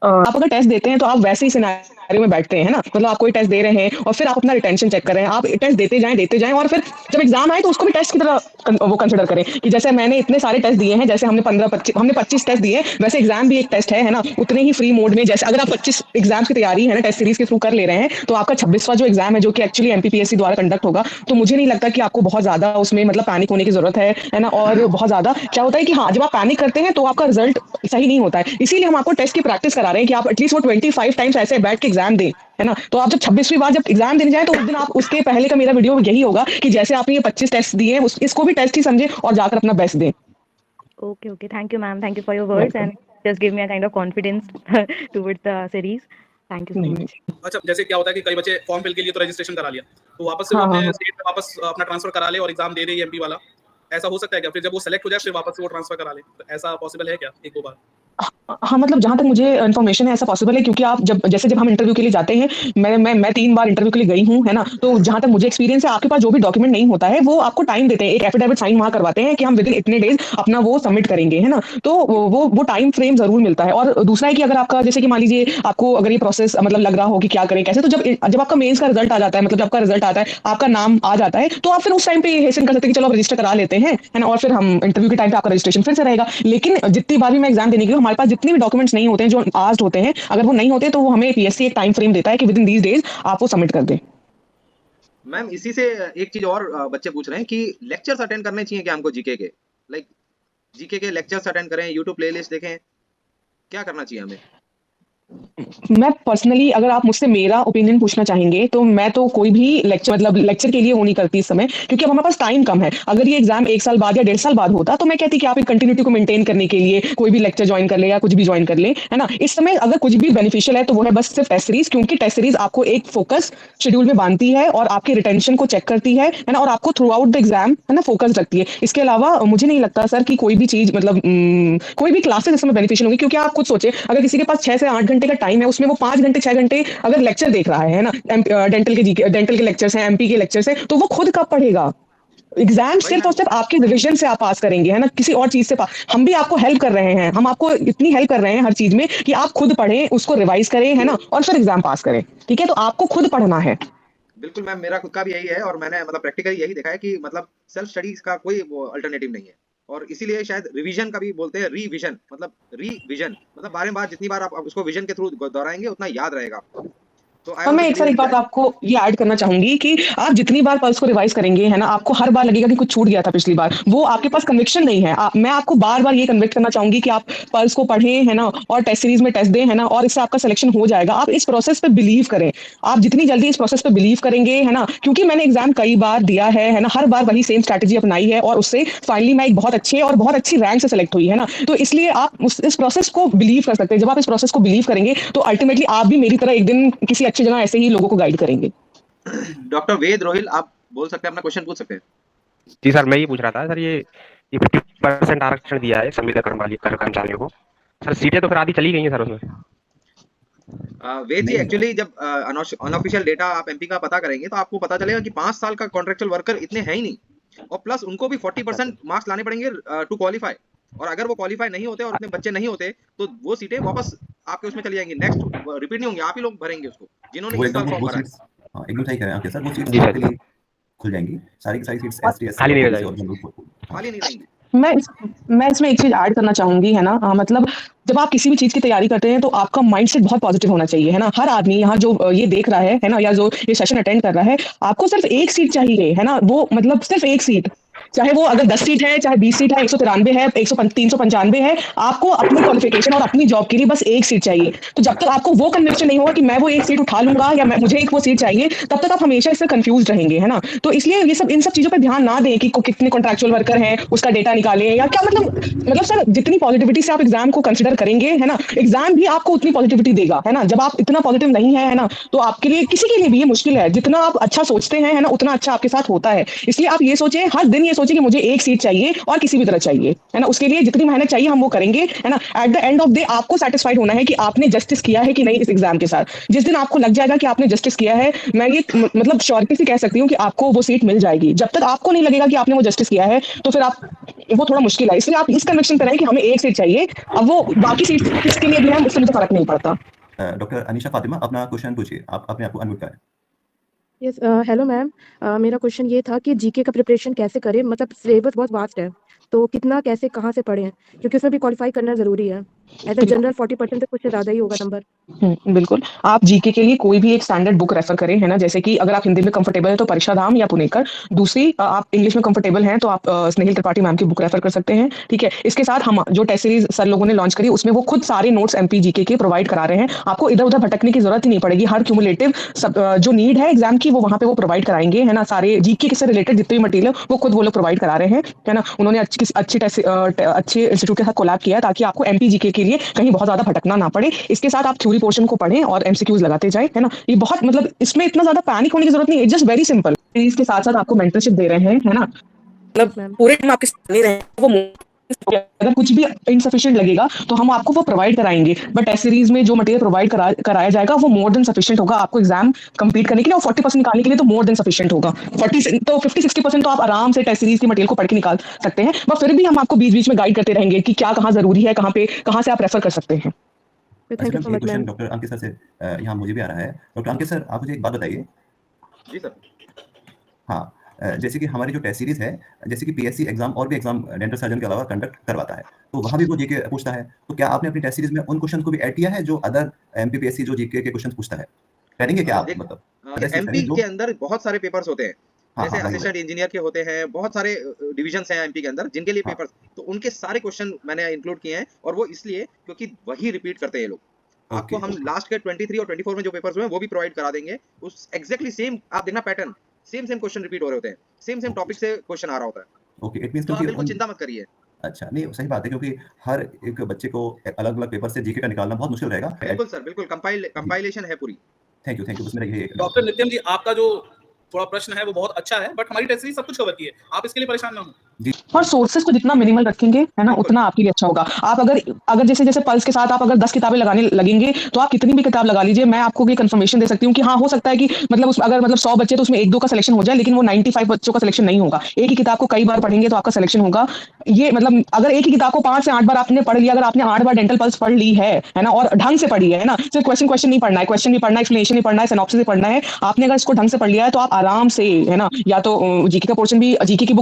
आप अगर टेस्ट देते हैं तो आप वैसे ही सिनेरियो में बैठते हैं, है ना? मतलब आप कोई टेस्ट दे रहे हैं और फिर आप अपना रिटेंशन चेक कर रहे हैं। आप टेस्ट देते जाएँ और फिर जब एग्जाम आए तो उसको भी टेस्ट की तरह वो कंसीडर करें कि जैसे मैंने इतने सारे टेस्ट दिए हैं, जैसे हमने 25 टेस्ट दिए हैं, वैसे एग्जाम भी एक टेस्ट है ना? उतने ही फ्री मोड में, जैसे अगर आप 25 एग्जाम्स की तैयारी है ना टेस्ट सीरीज के थ्रू कर ले रहे हैं, तो आपका 26वां जो एग्जाम है, जो कि एक्चुअली एमपीपीएससी द्वारा कंडक्ट होगा, तो मुझे नहीं लगता कि आपको बहुत ज्यादा उसमें मतलब पैनिक होने की जरूरत है ना? और बहुत ज्यादा क्या होता है कि हाँ, जब आप पैनिक करते हैं तो आपका रिजल्ट सही नहीं होता है। इसीलिए हम आपको टेस्ट की प्रैक्टिस करा रहे हैं कि आप एटलीस्ट वो 25 टाइम्स ऐसे बैठ के एग्जाम दें, है ना? तो आप जब 26वीं बार जब एग्जाम देने जाए तो उस दिन आप, उसके पहले का मेरा वीडियो यही होगा कि जैसे आपने ये 25 टेस्ट दिए हैं, इसको भी टेस्ट ही समझे और जाकर अपना बेस्ट दें। Okay. Thank you, ma'am. Thank you for your words and just give me a kind of confidence towards the series. Thank you so नहीं much. नहीं। अच्छा, जैसे क्या होता है कि कई बच्चे फॉर्म फिल के लिए तो रजिस्ट्रेशन करा लिया, तो वापस से वो हाँ हाँ अपने हाँ। स्टेट में वापस अपना ट्रांसफर करा ले और एग्जाम दे दे एमपी वाला, ऐसा हो सकता है क्या? फिर जब वो सेलेक्ट हो जाए फिर वापस से वो ट्रांसफर करा ले, तो ऐसा पॉसिबल है क्या एक दो बार? हाँ, मतलब जहाँ तक मुझे इन्फॉर्मेशन है ऐसा पॉसिबल है, क्योंकि आप जब हम इंटरव्यू के लिए जाते हैं, मैं 3 बार इंटरव्यू के लिए गई हूँ, है ना? तो जहाँ तक मुझे एक्सपीरियंस है, आपके पास जो भी डॉक्यूमेंट नहीं होता है वो आपको टाइम देते हैं, एक एफिडेविट साइन वहाँ करवाते हैं कि हम विदिन इतने डेज अपना वो सबमिट करेंगे, है ना? तो वो टाइम फ्रेम जरूर मिलता है। और दूसरा है कि अगर आपका, जैसे कि मान लीजिए आपको अगर ये प्रोसेस मतलब लग रहा हो कि क्या करें कैसे, तो जब आपका मेंस का रिजल्ट आ जाता है, मतलब जब आपका रिजल्ट आता है, आपका नाम आ जाता है, तो आप फिर उस टाइम पे हेसन कर सकते हैं कि चलो आप रजिस्टर करा लेते हैं, है ना? और फिर हम इंटरव्यू के टाइम पे आपका रजिस्ट्रेशन फिर से रहेगा। लेकिन जितनी बार भी मैं एग्जाम देने गई हूँ, हमारे पास जितने भी डॉक्यूमेंट्स नहीं होते हैं जो आस्क्ड होते हैं, अगर वो नहीं होते तो वो हमें पीएससी एक टाइम फ्रेम देता है कि विद इन दीज डेज आप वो सबमिट कर दें। मैम इसी से एक चीज और बच्चे पूछ रहे हैं कि लेक्चर्स अटेंड करने चाहिए क्या हमको जीके के? लाइक जीके के लेक्चर्स अटेंड करें, यूट्यूब प्लेलिस्ट देखें, क्या करना चाहिए हमें? मैं पर्सनली, अगर आप मुझसे मेरा ओपिनियन पूछना चाहेंगे, तो मैं तो कोई भी लेक्चर के लिए वो नहीं करती इस समय, क्योंकि अब हमारे पास टाइम कम है। अगर ये एग्जाम 1 साल बाद या 1.5 साल बाद होता तो मैं कहती कि आप एक कंटिन्यूटी को मेंटेन करने के लिए कोई भी लेक्चर ज्वाइन कर ले या कुछ भी ज्वाइन कर ले, है ना? इस समय अगर कुछ भी बेनिफिशियल है तो वो है बस सिर्फ टेस्ट सीरीज, क्योंकि टेस्ट सीरीज आपको एक फोकस शेड्यूल में बांधती है और आपके रिटेंशन को चेक करती है ना? और आपको थ्रू आउट द एग्जाम, है ना, फोकस रखती है। इसके अलावा मुझे नहीं लगता सर कि कोई भी चीज मतलब कोई भी क्लासेस इस समय बेनिफिशियल होंगी, क्योंकि आप खुद सोचे, अगर किसी के पास 6 से 8 घंटे का टाइम है, उसमें वो 5 घंटे 6 घंटे अगर लेक्चर देख रहा है ना? डेंटल के लेक्चर्स हैं, एमपी के लेक्चर्स हैं, तो वो खुद कब पढ़ेगा? एग्जाम भाई सिर्फ और मैम सिर्फ आपके रिविजन से आप पास करेंगे, है ना? किसी और चीज से हम भी आपको हेल्प कर रहे हैं, हम आपको इतनी हेल्प कर रहे हैं हर चीज में कि आप खुद पढ़ें, उसको रिवाइज करें, है ना? और फिर एग्जाम पास करें। ठीक है, तो आपको खुद पढ़ना है। बिल्कुल मैम, मेरा खुद का भी यही है और मैंने मतलब प्रैक्टिकली यही देखा है कि मतलब सेल्फ स्टडीज का कोई वो अल्टरनेटिव नहीं है। और इसीलिए शायद रिवीजन का भी बोलते हैं रिविजन, मतलब रिविजन मतलब बार बार जितनी बार आप उसको विजन के थ्रू दोहराएंगे उतना याद रहेगा आपको। तो आई और वांट मैं टू एक सर बिलीव एक बात दैट। आपको ये ऐड करना चाहूंगी कि आप जितनी बार पल्स को रिवाइज करेंगे है ना, आपको हर बार लगेगा कि कुछ छूट गया था पिछली बार, वो आपके पास कन्विक्शन नहीं है। मैं आपको बार बार ये कन्विक्ट करना चाहूंगी कि आप पल्स को पढ़ें है ना, और टेस्ट सीरीज में टेस्ट दें है ना, और इससे आपका सिलेक्शन हो जाएगा। आप इस प्रोसेस पे बिलीव करें। आप जितनी जल्दी इस प्रोसेस पे बिलीव करेंगे है ना, क्योंकि मैंने एग्जाम कई बार दिया है ना, हर बार वही सेम स्ट्रैटेजी अपनाई है और उससे फाइनली मैं एक बहुत अच्छे और बहुत अच्छी रैंक से सेलेक्ट हुई है ना। तो इसलिए आप इस प्रोसेस को बिलीव कर सकते हैं। जब आप इस प्रोसेस को बिलीव करेंगे तो अल्टीमेटली आप भी मेरी तरह एक दिन किसी अच्छी जगह ऐसे ही लोगों को गाइड करेंगे। डॉक्टर वेद रोहिल, आप बोल सकते हैं, अपना क्वेश्चन पूछ सकते हैं। जी सर, मैं ये पूछ रहा था सर, ये 50% आरक्षण दिया है संविदा कर्मचारियों को, सर सीटें तो फिर आधी चली गई हैं सर उसमें। वेद जी, एक्चुअली जब अनऑफिशियल डेटा आप एमपी का पता करेंगे तो आपको पता चलेगा कि 5 साल का कॉन्ट्रेक्चुअल वर्कर इतने हैं ही नहीं, और प्लस उनको भी 40% मार्क्स लाने पड़ेंगे टू क्वालिफाई, और अगर वो क्वालिफाई नहीं होते और उतने बच्चे नहीं होते तो वो सीटें वापस आपके उसमें चली जाएंगी, नेक्स्ट रिपीट नहीं होंगी, आप ही लोग भरेंगे उसको जिन्होंने वो इस साल एकदम फॉर्म वो भरा है। सीट्स, हाँ एकदम सही कह रहे हैं आपके सर, वो सीट्स जी सर। आपके लिए खुल जाएंगी, सारी की सारी सीट्स एसटी एससी खाली नहीं और रह ओबीसी और जाएगी। जनरल को। खाली नहीं रहेंगी। मैं इसमें एक चीज ऐड करना चाहूंगी है ना, मतलब जब आप किसी भी चीज की तैयारी करते हैं तो आपका माइंडसेट बहुत पॉजिटिव होना चाहिए है ना। हर आदमी यहाँ जो ये देख रहा है ना, या जो ये सेशन अटेंड कर रहा है, आपको सिर्फ एक सीट चाहिए है ना, वो मतलब सिर्फ एक सीट, चाहे वो अगर 10 सीट है, चाहे 20 सीट है, 193 है, 395 है, आपको अपनी क्वालिफिकेशन और अपनी जॉब के लिए बस एक सीट चाहिए। तो जब तक आपको वो कन्विक्शन नहीं होगा कि मैं वो एक सीट उठा लूंगा या मुझे एक वो सीट चाहिए, तब तक आप हमेशा इससे कंफ्यूज रहेंगे है ना। तो इसलिए ये सब इन सब चीजों पर ध्यान ना दें कि कितने कॉन्ट्रैक्चुअल वर्कर हैं, उसका डेटा निकालें या क्या, मतलब सर जितनी पॉजिटिविटी से आप एग्जाम को कंसिडर करेंगे है ना, एग्जाम भी आपको उतनी पॉजिटिविटी देगा है ना। जब आप इतना पॉजिटिव नहीं है ना, तो आपके लिए, किसी के लिए भी ये मुश्किल है। जितना आप अच्छा सोचते हैं है ना, उतना अच्छा आपके साथ होता है। इसलिए आप ये सोचें, हर दिन ये सोचें कि मुझे एक सीट चाहिए और किसी भी तरह चाहिए है ना। उसके लिए जितनी मेहनत चाहिए हम वो करेंगे है ना। At the end of day आपको सेटिस्फाइड होना है कि आपने जस्टिस किया है कि नहीं इस एग्जाम के साथ। जिस दिन आपको लग जाएगा कि आपने जस्टिस किया है, मैं ये मतलब श्योरिटी से कह सकती हूँ कि आपको वो सीट मिल जाएगी। जब तक आपको नहीं लगेगा कि आपने वो जस्टिस किया है, तो फिर आप वो थोड़ा मुश्किल है। इसलिए आप इस कन्विक्शन पर रहें कि हमें एक सीट चाहिए। अब वो बाकी सीट किसके लिए भी है, उससे मुझे फर्क नहीं पड़ता। डॉक्टर अनीशा फातिमा, अपना क्वेश्चन पूछिए, आप अपने आप को अनम्यूट करें। Yes, hello ma'am. मेरा क्वेश्चन ये था कि जीके का प्रिपरेशन कैसे करें, मतलब सिलेबस बहुत वास्ट है, तो कितना कैसे कहाँ से पढ़ें, क्योंकि उसमें भी क्वालिफाई करना जरूरी है। एज अ जनरल 40% से कुछ ज़्यादा ही होगा नंबर। बिल्कुल। आप जीके के लिए कोई भी एक स्टैंडर्ड बुक रेफर करें है ना। जैसे कि अगर आप हिंदी में कंफर्टेबल है तो परीक्षा धाम या पुनेकर। दूसरी, आप इंग्लिश में कंफर्टेबल हैं तो आप स्नेहिल त्रिपाठी मैम की बुक रेफर कर सकते हैं, ठीक है। इसके साथ हम जो टेस्ट सीरीज सर लोगों ने लॉन्च करी, उसमें वो खुद सारे नोट्स एमपी जीके के प्रोवाइड करा रहे हैं। आपको इधर उधर भटकने की जरूरत ही नहीं पड़ेगी। हर क्यूमुलेटिव जो नीड है एग्जाम की, वो वहाँ पे वो प्रोवाइड कराएंगे है ना। सारे जीके से रिलेटेड जितने भी मटेरियल वो खुद वो लोग प्रोवाइड करा रहे हैं है ना। उन्होंने अच्छे इंस्टीट्यूट के साथ कोलैब किया है ताकि आपको एमपी जीके के लिए कहीं बहुत ज्यादा भटकना ना पड़े। इसके साथ आप थ्योरी पोर्शन को पढ़ें और एमसीक्यूज लगाते जाएं है ना। ये बहुत, मतलब इसमें इतना ज्यादा पैनिक होने की जरूरत नहीं है। Just very simple. इसके साथ साथ आपको मेंटरशिप दे रहे हैं है ना, मतलब मैम पूरे टाइम आपके साथ नहीं रहे वो। अगर कुछ भी इनसफिशिएंट लगेगा तो हम आपको वो प्रोवाइड कराएंगे। बट टेस्ट सीरीज में जो मटेरियल प्रोवाइड कराया जाएगा वो मोर देन सफिशिएंट होगा आपको एग्जाम कंप्लीट करने के लिए, और 40% निकालने के लिए तो मोर देन सफिशिएंट होगा। 50-60% तो आप आराम से टेस्ट सीरीज की मटेरियल को पढ़ के निकाल सकते हैं। बट फिर भी हम आपको बीच बीच में गाइड करते रहेंगे कि क्या कहाँ जरूरी है, कहाँ से आप रेफर कर सकते हैं। थैंक यू सो ये much question ma'am. Doctor Ankit sir से यहाँ मुझे भी आ रहा है। डॉक्टर अंकित सर, आप मुझे एक बात बताइए। जी सर। हाँ, जैसे कि हमारी जो टेस्ट सीरीज है, जैसे कि पीएससी एग्जाम और भी एग्जाम डेंटल सर्जन के अलावा कंडक्ट करवाता है, तो वहाँ भी वो जीके पूछता है। तो क्या आपने अपनी टेस्ट सीरीज में उन क्वेश्चन को भी ऐड किया है जो अदर एमपीपीएससी जो जीके के क्वेश्चन पूछता है? करेंगे क्या आप? मतलब एमपी के अंदर बहुत सारे पेपर्स होते हैं, हाँ, जैसे हाँ, वही असिस्टेंट इंजीनियर के होते हैं, बहुत सारे डिविजन्स हैं एमपी के अंदर जिनके लिए हाँ। पेपर्स, तो उनके सारे क्वेश्चन मैंने इंक्लूड किए हैं, और वो इसलिए क्योंकि वही रिपीट करते हैं ये लोग। आपको हम लास्ट के 23 और 24 में जो पेपर्स हुए हैं वो भी प्रोवाइड करा देंगे। उस एग्जैक्टली सेम आप देखना पैटर्न, सेम क्वेश्चन रिपीट हो रहे होते हैं, सेम टॉपिक से क्वेश्चन आ रहा होता है। ओके, इट मींस तो आप क्योंकि बिल्कुल चिंता मत करिए। अच्छा, नहीं सही बात है, क्योंकि हर एक बच्चे को अलग-अलग पेपर से जीके का निकालना बहुत मुश्किल रहेगा। बिल्कुल सर, बिल्कुल कंपाइलेशन है पूरी। थैंक यू, बस मेरा यही एक डॉक्टर नित्यम जी, आपका जो थोड़ा प्रश्न है वो बहुत अच्छा है, बट हमारी टेस्ट सीरीज सब कुछ कवर की है, आप इसके लिए परेशान ना हो। और सोर्सेज को जितना मिनिमल रखेंगे है ना, उतना आपके लिए अच्छा होगा। आप अगर जैसे पल्स के साथ आप अगर 10 किताबें लगाने लगेंगे तो आप कितनी भी किताब लगा लीजिए, मैं आपको ये कंफर्मेशन दे सकती हूँ कि हाँ, हो सकता है कि मतलब अगर 100 बच्चे तो उसमें 1-2 का सिलेक्शन हो जाए, लेकिन वो 95 बच्चों का सिलेक्शन नहीं होगा। एक ही किताब को कई बार पढ़ेंगे तो आपका सिलेक्शन होगा। ये मतलब अगर एक ही किताब को 5 से 8 बार आपने पढ़ लिया, अगर आपने 8 बार डेंटल पल्स पढ़ ली है ना, और ढंग से पढ़ी है ना, सिर्फ क्वेश्चन नहीं पढ़ना है, क्वेश्चन भी पढ़ना है, एक्सप्लेनेशन भी पढ़ना है, सिनॉप्सिस भी पढ़ना है। आपने अगर इसको ढंग से पढ़ लिया है तो आप आराम से है ना, या तो जीके का पोर्शन भी जीके की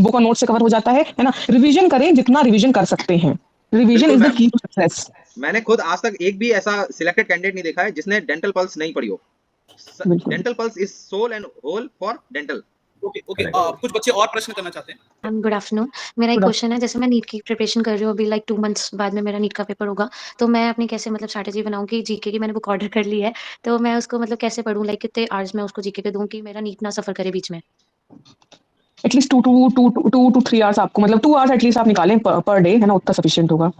बुक और नोट से कवर हो जाता है ना। रिवीजन करें जितना रिवीजन कर सकते हैं। रिवीजन बिल्कुल इज द मैम, की टू सक्सेस। मैंने खुद आज तक एक भी ऐसा सिलेक्टेड कैंडिडेट नहीं देखा है जिसने डेंटल पल्स नहीं पढ़ी हो। बिल्कुल। Dental pulse is soul and whole for dental. Okay okay, Correct. कुछ बच्चे और प्रश्न करना चाहते हैं। Good afternoon. मेरा एक Good क्वेश्चन है, जैसे मैं नीट की प्रिपरेशन कर रही हूँ अभी, लाइक 2 मंथ्स बाद में मेरा नीट का पेपर होगा, तो मैं अपनी कैसे मतलब स्ट्रैटेजी बनाऊँ कि जीके की मैंने बुक ऑर्डर कर ली है, तो मैं उसको मतलब कैसे पढ़ूँ, लाइक कितने आवर्स में उसको जीके के दूँ कि मेरा नीट ना सफ़र करे बीच में? एटलीस्ट 2 to 3 आवर्स आपको मतलब 2 आवर्स एटलीस्ट आप निकालें पर डे, है ना? उतना सफिशिएंट होगा।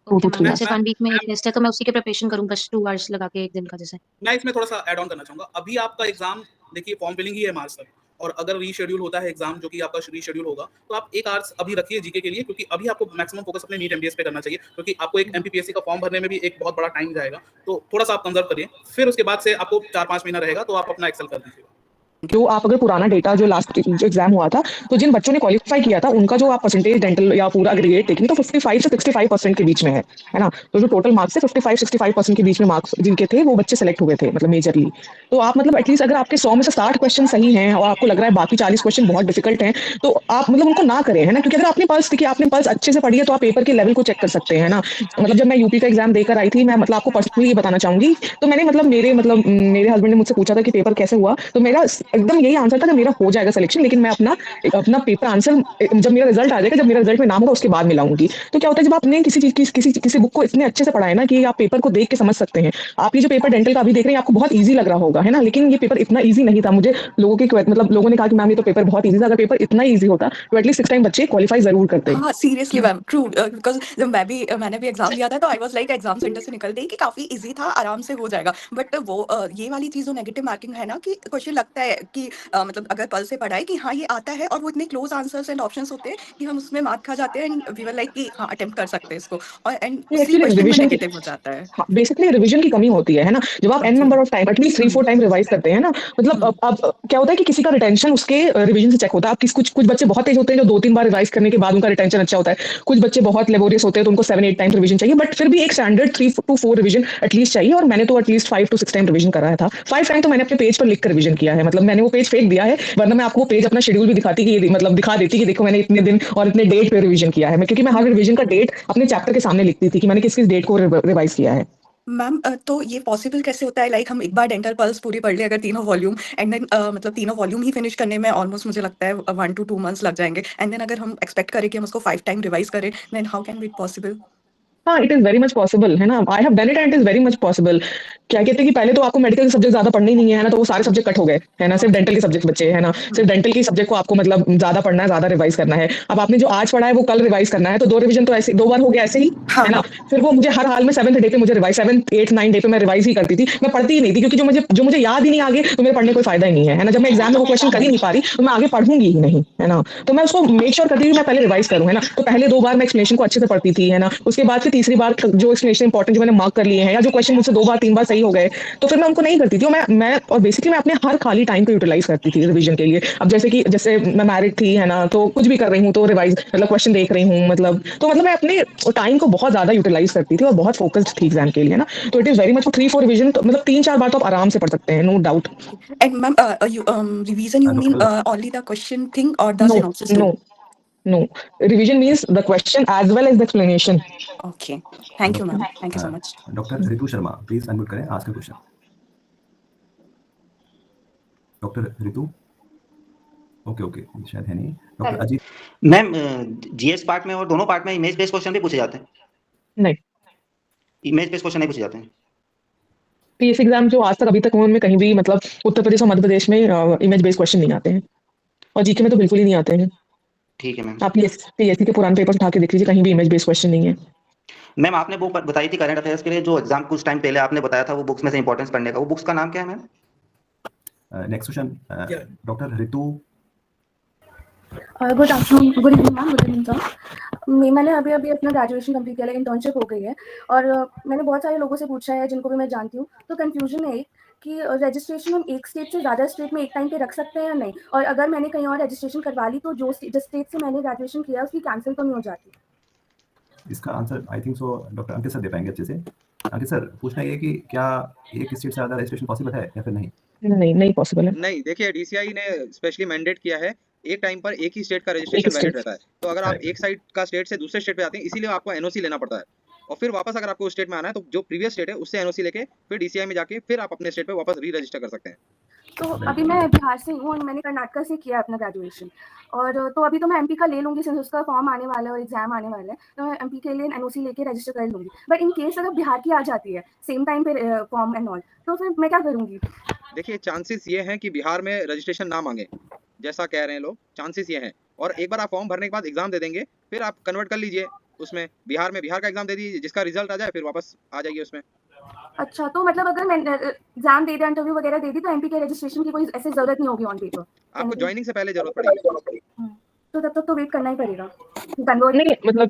2 ओके to मैम, 3 जैसे आवर्स। 1 वीक में एक टेस्ट है, तो मैं उसी की प्रिपरेशन करूँ बस 2 आवर्स लगा के 1 दिन का जैसे? मैं इसमें थोड़ा सा ऐड ऑन करना चाहूंगा। अभी आपका एग्जाम देखिए फॉर्म फिलिंग ही है मार्च तक, और अगर रीशेड्यूल होता है एग्जाम, जो कि आपका रीशेड्यूल होगा, तो आप 1 आवर्स अभी रखिए जीके के लिए, क्योंकि अभी आपको मैक्सिमम फोकस अपने नीट एमबीएस पे करना चाहिए, क्योंकि आपको एक एमपीपीएससी का फॉर्म भरने में भी एक बहुत बड़ा टाइम जाएगा। तो थोड़ा सा आप कंजर्व करिए, फिर उसके बाद से आपको 4-5 महीना रहेगा, तो आप अपना एक्सेल कर दीजिएगा। जो आप अगर पुराना डेटा जो लास्ट जो एग्जाम हुआ था, तो जिन बच्चों ने क्वालिफाई किया था उनका जो आप परसेंटेज डेंटल या पूरा एग्रीगेट देखेंगे तो 55 से 65% के बीच में है ना? तो जो टोटल मार्क्स है 55-65% के बीच में मार्क्स जिनके थे वो बच्चे सेलेक्ट हुए थे मतलब मेजरली। तो आप मतलब एटलीस्ट अगर आपके 100 में से 60 क्वेश्चन सही हैं और आपको लग रहा है बाकी 40 क्वेश्चन बहुत डिफिकल्ट हैं, तो आप मतलब उनको ना करें, है ना? क्योंकि अगर आपने पल्स देखिए, आपने पल्स अच्छे से पढ़ी है तो आप पेपर के लेवल को चेक कर सकते हैं ना। मतलब जब मैं यूपी का एग्जाम देकर आई थी, मैं मतलब आपको पर्सनली ये बताना चाहूंगी, तो मैंने मतलब मेरे हस्बैंड ने मुझसे पूछा था कि पेपर कैसे हुआ, तो मेरा एकदम यही आंसर था कि मेरा हो जाएगा सिलेक्शन, लेकिन मैं अपना अपना पेपर आंसर जब मेरा रिजल्ट आ जाएगा, जब मेरा रिजल्ट में नाम होगा उसके बाद मिलाऊंगी। तो क्या होता है, जब आपने किसी चीज किसी बुक को इतने अच्छे से पढ़ा है ना कि आप पेपर को देख के समझ सकते हैं। आप ये जो पेपर डेंटल का अभी देख रहे हैं आपको बहुत ईजी लग रहा होगा, है ना? लेकिन ये पेपर इतना ईजी नहीं था। मुझे लोगों ने कहा कि मैम ये तो पेपर बहुत ईजी था, अगर पेपर इतना ईजी होता तो एटलीस्ट 6 टाइम बच्चे क्वालिफाई जरूर करते। हाँ सीरियसली मैम, ट्रू, बिकॉज जब मैंने भी एग्जाम दिया था तो I was like exam centre से निकलते ही कि काफी इजी था, आराम से हो जाएगा। बट वो ये वाली चीज जो नेगेटिव मार्किंग है ना, कि क्वेश्चन लगता है कि मतलब अगर पल से पढ़ा है कि हाँ ये आता है, और वो इतने क्लोज आंसर्स एंड ऑप्शंस होते हैं कि हम उसमें मार्क खा जाते हैं एंड वी वर लाइक कि हाँ अटेम्प्ट कर सकते हैं इसको, और एंड उसी एक्चुअली क्वेश्चन में रिवीजन की नेगेटिव हो जाता है। बेसिकली रिवीजन की कमी होती है ना? जब आप एन जी। Number of time at least 3-4 time revise करते हैं ना, मतलब अब क्या होता है कि किसी का रिटेंशन उसके रिवीजन से चेक होता है। आप कुछ बच्चे बहुत तेज होते हैं जो 2-3 बार रिवाइज करने के बाद उनका रिटेंशन अच्छा होता है। कुछ बच्चे बहुत लेबोरियस होते हैं तो उनको 7-8 टाइम रिवीजन चाहिए, बट फिर भी एक स्टैंडर्ड 3 to 4 रिवीजन एटलीस्ट चाहिए, और मैंने तो एटलीस्ट 5 to 6 टाइम रिवीजन कराया था। 5 टाइम तो मैंने अपने पेज पर लिख कर रिवीजन किया है, मतलब मैंने वो पेज फेंक दिया है, वरना मैं आपको वो पेज अपना शेड्यूल भी दिखाती कि मतलब दिखा देती कि देखो मैंने इतने दिन और इतने डेट पे रिवीजन किया है। मैं क्योंकि मैं हर रिवीजन का डेट अपने चैप्टर के सामने लिखती थी कि मैंने किस किस डेट को रिवाइज किया है। मैम तो ये पॉसिबल कैसे होता है, लाइक हम एक बार डेंटल पल्स पूरी पढ़ ले अगर तीनों वॉल्यूम, एंड देन मतलब तीनों वॉल्यूम ही फिनिश करने में ऑलमोस्ट मुझे लगता है 1 to 2 मंथ्स लग जाएंगे, एंड देन अगर हम एक्सपेक्ट करें कि हम उसको 5 टाइम रिवाइज करें, then how can be possible? हाँ, it is very much possible, है ना? I have done it and it is very much possible. क्या कहते हैं कि पहले तो आपको मेडिकल के सब्जेक्ट ज़्यादा पढ़ने ही नहीं है ना, तो वो सारे सब्जेक्ट कट हो गए, है ना? सिर्फ डेंटल के सब्जेक्ट बचे, है ना? सिर्फ डेंटल के सब्जेक्ट को आपको मतलब ज़्यादा पढ़ना है, ज़्यादा रिवाइज करना है। अब आपने जो आज पढ़ा है वो कल रिवाइज करना है, तो 2 रिवीजन तो ऐसे 2 बार हो गया ऐसे ही, हाँ है ना? हाँ फिर वो मुझे हर हाल में 7th डे पे मुझे revise 7th, 8th, 9th day पे मैं रिवाइज ही करती थी। मैं पढ़ती ही नहीं थी, क्योंकि जो मुझे याद ही नहीं आगे, तो मेरे पढ़ने कोई फायदा ही नहीं है ना? जब मैं एग्जाम में वो क्वेश्चन कर ही नहीं पा रही, तो मैं आगे पढ़ूंगी ही नहीं, है ना? तो मैं उसको मेक श्योर करती थी कि मैं पहले रिवाइज करूँ, है ना? तो पहले 2 बार मैं एक्सप्लेनेशन को अच्छे से पढ़ती थी, है ना? उसके बाद फिर तीसरी बार जो एक्सप्लेनेशन इंपॉर्टेंट जो मैंने मार्क कर लिए हैं, या जो क्वेश्चन मुझसे 2 बार 3 बार सही हो गए, तो फिर मैं उनको नहीं करती थी। और मैं और बेसिकली मैं अपने हर खाली टाइम को यूटिलाइज करती थी रिवीजन के लिए। अब जैसे मैं मैरिड थी, है ना? तो कुछ भी कर रही हूँ तो रिवाइज मतलब क्वेश्चन देख रही हूँ, मतलब तो मतलब मैं अपने टाइम को बहुत ज्यादा यूटिलाइज करती थी और बहुत फोकस्ड थी एग्जाम के लिए ना। तो it is very much 3-4 revision, तो मतलब 3-4 बार तो आप आराम से पढ़ सकते हैं, no doubt. And ma'am you revision you mean Dr. only the question thing or the no synopsis too? No no, revision means the question as well as the explanation. Okay, thank you ma'am, thank you so much. Doctor Ritu Sharma, please unmute करें, ask a question. Doctor Ritu, okay शायद है नहीं। Doctor hello Ajit, ma'am, GS part में और दोनों part में image based question भी पूछे जाते हैं? नहीं, इमेज बेस्ड क्वेश्चन नहीं पूछे जाते हैं? पीएससी एग्जाम जो आज तक अभी तक उनमें कहीं भी मतलब उत्तर प्रदेश और मध्य प्रदेश में इमेज बेस्ड क्वेश्चन नहीं आते हैं, और जीके में तो बिल्कुल ही नहीं आते हैं। ठीक है मैम। आप पीएससी के पुराने पेपर उठा के देख लीजिए, कहीं भी इमेज बेस्ड क्वेश्चन नहीं है। मैम आपने बुक बताई थी करंट अफेयर्स के लिए, जो एग्जाम कुछ टाइम पहले आपने बताया था, वो बुक्स में से इंपॉर्टेंस पढ़ने का, वो बुक्स का नाम क्या है ma'am? Next question doctor Ritu. Good afternoon, good evening ma'am, good evening sir. मैंने अभी अभी अपना ग्रेजुएशन कंप्लीट किया, इंटर्नशिप हो गई है, और मैंने बहुत सारे लोगों से पूछा है जिनको भी मैं जानती हूँ, तो कंफ्यूजन है कि रजिस्ट्रेशन हम एक स्टेट से ज़्यादा स्टेट में एक टाइम पे रख सकते हैं या नहीं, और अगर मैंने कहीं और रजिस्ट्रेशन करवा ली तो जिस स्टेट से मैंने ग्रेजुएशन किया उसकी कैंसिल तो नहीं हो जाती? इसका answer I think so doctor Ankit sir दे पाएंगे अच्छे से। अंकित सर, पूछना ये कि क्या एक स्टेट से ज़्यादा रजिस्ट्रेशन पॉसिबल है या फिर नहीं? नहीं पॉसिबल है। नहीं, देखिए डीसीआई ने स्पेशली मैंडेट किया है एक टाइम पर एक ही स्टेट का एक रजिस्ट्रेशन वैलिड स्टेट रहता है। तो अगर आप Correct. एक साइड का स्टेट से दूसरे स्टेट पे जाते हैं, इसीलिए आपको एनओसी लेना पड़ता है, और फिर वापस अगर आपको उस स्टेट में आना है तो जो प्रीवियस स्टेट है उससे एनओसी लेके फिर डीसीआई में जाके फिर आप अपने स्टेट पे वापस री रजिस्टर कर सकते हैं। तो अभी मैं बिहार से हूँ और मैंने कर्नाटक से किया अपना ग्रेजुएशन, और तो अभी तो मैं एमपी का ले लूँगी, सिंस उसका फॉर्म आने वाला है और एग्जाम आने वाला है, तो मैं एमपी के लिए एनओसी लेके रजिस्टर कर लूँगी। बट इन केस अगर बिहार की आ जाती है सेम टाइम पे फॉर्म एंड ऑल, तो फिर मैं क्या करूँगी? देखिए, चांसेस ये हैं कि बिहार में रजिस्ट्रेशन ना मांगे, जैसा कह रहे हैं लोग, चांसेस ये हैं। और एक बार आप फॉर्म भरने के बाद एग्जाम दे देंगे, फिर आप कन्वर्ट कर लीजिए उसमें, बिहार में बिहार का एग्जाम दे दीजिए, जिसका रिजल्ट आ जाए फिर वापस आ जाइए उसमें। अच्छा, तो मतलब अगर मैं एग्जाम दे दिया, इंटरव्यू वगैरह दे दी, तो एमपी के रजिस्ट्रेशन की कोई ऐसी जरूरत नहीं होगी ऑन पेपर? आपको ज्वाइनिंग से पहले जरूरत पड़ेगी। तो तब तक तो वेट करना ही पड़ेगा कन्वर्ट। नहीं मतलब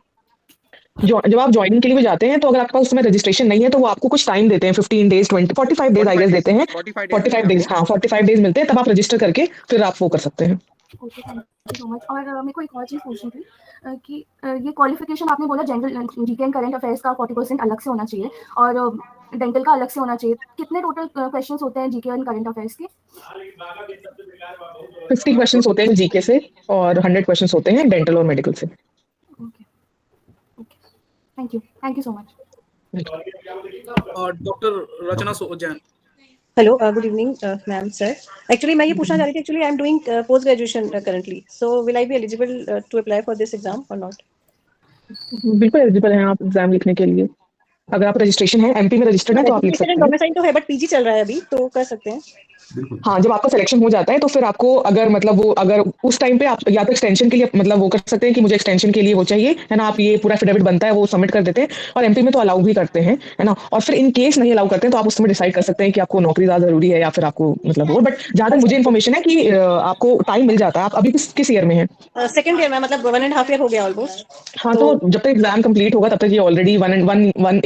जब आप ज्वाइनिंग के लिए भी जाते हैं तो अगर आपके पास उसमें रजिस्ट्रेशन नहीं है तो वो आपको कुछ टाइम देते हैं, 15 डेज 45 डेज आई गेस देते हैं, 45 डेज, हाँ 45 डेज मिलते हैं, तब आप रजिस्टर करके फिर आप वो कर सकते हैं। Okay, thank you so much. और मेरे को एक और चीज़ पूछनी थी कि ये क्वालिफिकेशन आपने बोला general GK and current affairs का 40% अलग से होना चाहिए और डेंटल का अलग से होना चाहिए। कितने टोटल क्वेश्चंस होते हैं जीके एंड करंट अफेयर्स के? 50 क्वेश्चंस होते हैं जीके से और 100 क्वेश्चंस होते हैं डेंटल और मेडिकल से। Okay okay, thank you so much. Doctor Rachna Jain. Hello, good evening ma'am sir. Actually मैं ये पूछना चाह रही थी, actually I am doing post graduation currently, so will I be eligible to apply for this exam और not? बिल्कुल eligible हैं आप एग्जाम लिखने के लिए, अगर आप रजिस्ट्रेशन है एमपी में रजिस्टर्ड है तो आप लिख सकते हैं। डोमिसाइल तो है बट पीजी चल रहा है अभी, तो कर सकते हैं। हाँ, जब आपका सिलेक्शन हो जाता है तो फिर आपको अगर मतलब वो अगर उस टाइम पे आप या तो एक्सटेंशन के लिए मतलब वो कर सकते हैं कि मुझे एक्सटेंशन के लिए वो चाहिए, है ना, आप ये पूरा एफिडेविट बनता है वो सबमिट कर देते हैं, और एमपी में तो अलाउ भी करते हैं, है ना। और फिर इन केस नहीं अलाउ करते हैं तो आप उस समय डिसाइड कर सकते हैं कि आपको नौकरी ज्यादा जरूरी है या फिर आपको मतलब वो। बट जहाँ तक मुझे इन्फॉर्मेशन है कि आपको टाइम मिल जाता है। आप अभी किस ईयर में है? सेकंड ईयर में, मतलब 1.5 ईयर हो गया ऑलमोस्ट। हाँ, तो जब तक एग्जाम कंप्लीट होगा तब तक ये ऑलरेडी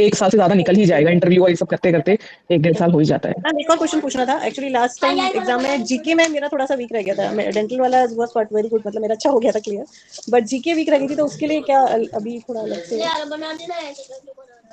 एक साल से ज्यादा निकल ही जाएगा, इंटरव्यू और ये सब करते करते 1-1.5 साल हो ही जाता है। मैम एक और क्वेश्चन पूछना था, एक्चुअली लास्ट टाइम एग्जाम में जीके में मेरा थोड़ा सा वीक रह गया था। डेंटल वाला वाज क्वाइट वेरी गुड, मतलब मेरा अच्छा हो गया था क्लियर, बट जीके वीक रह गई थी, तो उसके लिए क्या अभी थोड़ा अलग से?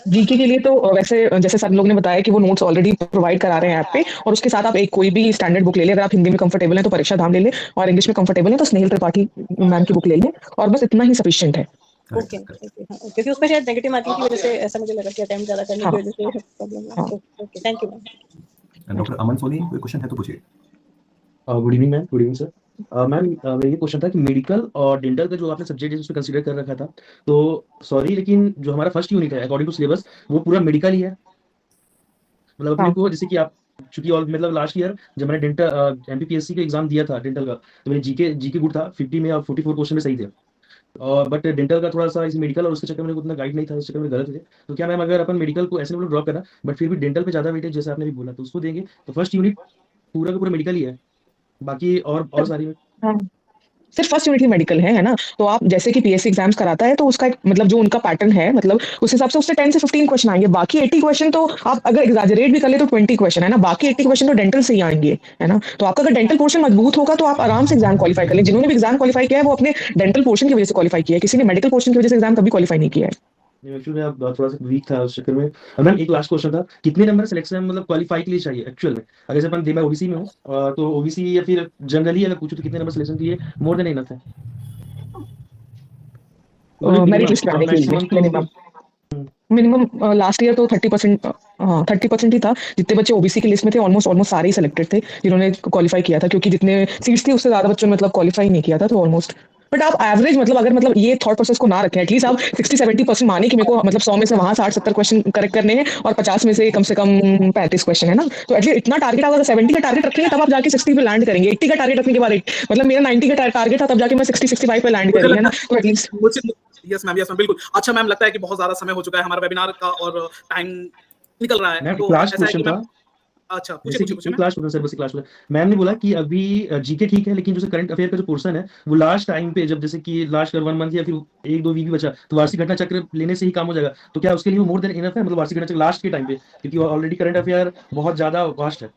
जीके के लिए तो वैसे जैसे सर लोग ने बताया कि वो नोट्स ऑलरेडी प्रोवाइड करा रहे हैं ऐप पे, और उसके साथ आप एक कोई भी स्टैंडर्ड बुक ले लें। अगर आप हिंदी में कंफर्टेबल हैं तो परीक्षा धाम ले लें, और इंग्लिश में कंफर्टेबल हैं तो स्नेहल त्रिपाठी मैम की बुक ले लें, और बस इतना ही सफिशिएंट है। ओके ओके, हाँ, क्योंकि उसमें शायद नेगेटिव मार्किंग की वजह से ऐसा मुझे लगा कि अटेम्प्ट ज्यादा करने की वजह से प्रॉब्लम है। Okay, thank you ma'am. Doctor Aman Soni, कोई क्वेश्चन है तो पूछिए। Good evening ma'am. Good evening sir. Ma'am मेरा ये क्वेश्चन था कि मेडिकल और डेंटल का जो आपने सब्जेक्ट उसमें कंसीडर कर रखा था, तो सॉरी लेकिन जो हमारा फर्स्ट यूनिट है अकॉर्डिंग टू सिलेबस वो पूरा मेडिकल ही है। मतलब अपने को जैसे कि आप चूंकि और मतलब लास्ट ईयर जब मैंने डेंटल एमपीपीएससी का एग्जाम दिया था डेंटल का, तो मेरे जीके गुड था 50 में और 44 क्वेश्चन में सही थे, और बट डेंटल का थोड़ा सा इस मेडिकल और उसके चक्कर में उतना गाइड नहीं था, उस चक्कर में गलत थे। तो क्या मैम अगर अपन मेडिकल को ऐसे ड्रॉप करना बट फिर भी डेंटल पे ज्यादा वेटेज जैसे आपने भी बोला तो उसको देंगे, तो फर्स्ट यूनिट पूरा का पूरा मेडिकल ही है, बाकी और सारी में सिर्फ फर्स्ट यूनिट ही मेडिकल है ना। तो आप जैसे कि पीएससी एग्जाम्स कराता है तो उसका एक मतलब जो उनका पैटर्न है, मतलब उस हिसाब से उससे 10 से 15 क्वेश्चन आएंगे, बाकी 80 क्वेश्चन तो आप अगर एग्जैजरेट भी कर ले तो 20 क्वेश्चन है ना, बाकी 80 क्वेश्चन तो डेंटल से ही आएंगे, है ना। तो आपका अगर डेंटल पोर्शन मजबूत होगा तो आप आराम से एग्जाम क्वालिफाई कर ले। जिन्होंने भी एग्जाम क्वालिफाई किया है वो अपने डेंटल पोर्शन की वजह से क्वालिफाई किया है, किसी ने मेडिकल पोर्शन की वजह से एग्जाम कभी क्वालिफाई नहीं किया है। एक्चुअली मैं थोड़ा सा वीक था उस चक्कर में। मैम एक लास्ट क्वेश्चन था, कितने नंबर सिलेक्शन मतलब क्वालिफाई के लिए चाहिए एक्चुअल में? अगर जैसे अपन मैं ओबीसी में हूँ तो ओबीसी या फिर जनरली अगर पूछूं तो कितने नंबर सिलेक्शन के लिए मोर देन इनफ है? मेरिट लिस्ट में आने के लिए मिनिमम लास्ट ईयर तो 30% 30% ही था। जितने बच्चे ओबीसी की लिस्ट में थे ऑलमोस्ट सारे ही सिलेक्टेड थे जिन्होंने क्वालिफाई किया था, क्योंकि जितने सीट्स थी उससे ज्यादा बच्चों ने मतलब क्वालिफाई नहीं किया था, तो ऑलमोस्ट। बट आप एवरेज मतलब अगर मतलब ये थॉट प्रोसेस को ना रखें, एटलीस्ट आप 60-70% माने कि मेरे को मतलब 100 में से वहां 60-70 क्वेश्चन करेक्ट करने हैं और 50 में से कम 35 क्वेश्चन है ना, तो एटलीस्ट इतना टारगेट अगर 70 का टारगेट रखेंगे तब आप जाके 60 पे लैंड करेंगे। 80 का टारगेट रखने के बाद मतलब मेरा 90 का टारगेट था, तब जाके मैं 60-65 पे लैंड करी, है ना, तो एटलीस्ट। यस मैम बिल्कुल। अच्छा मैम, लगता है कि बहुत ज्यादा समय हो चुका है हमारा वेबिनार का और टाइम निकल रहा है, तो ऐसा है कि मैम अच्छा पूछिए क्लास सर बस क्लास मैम ने बोला कि अभी जीके ठीक है, लेकिन जो करंट अफेयर का जो पोर्शन है वो लास्ट टाइम पे जब जैसे कि लास्ट 1 मंथ या फिर 1-2 वीक भी बचा तो वार्षिक घटना चक्र लेने से ही काम हो जाएगा, तो क्या उसके लिए वो मोर देन इनफ है? मतलब वार्षिक घटना चक्र लास्ट के टाइम पे, क्योंकि ऑलरेडी करंट अफेयर बहुत ज्यादा वास्ट है।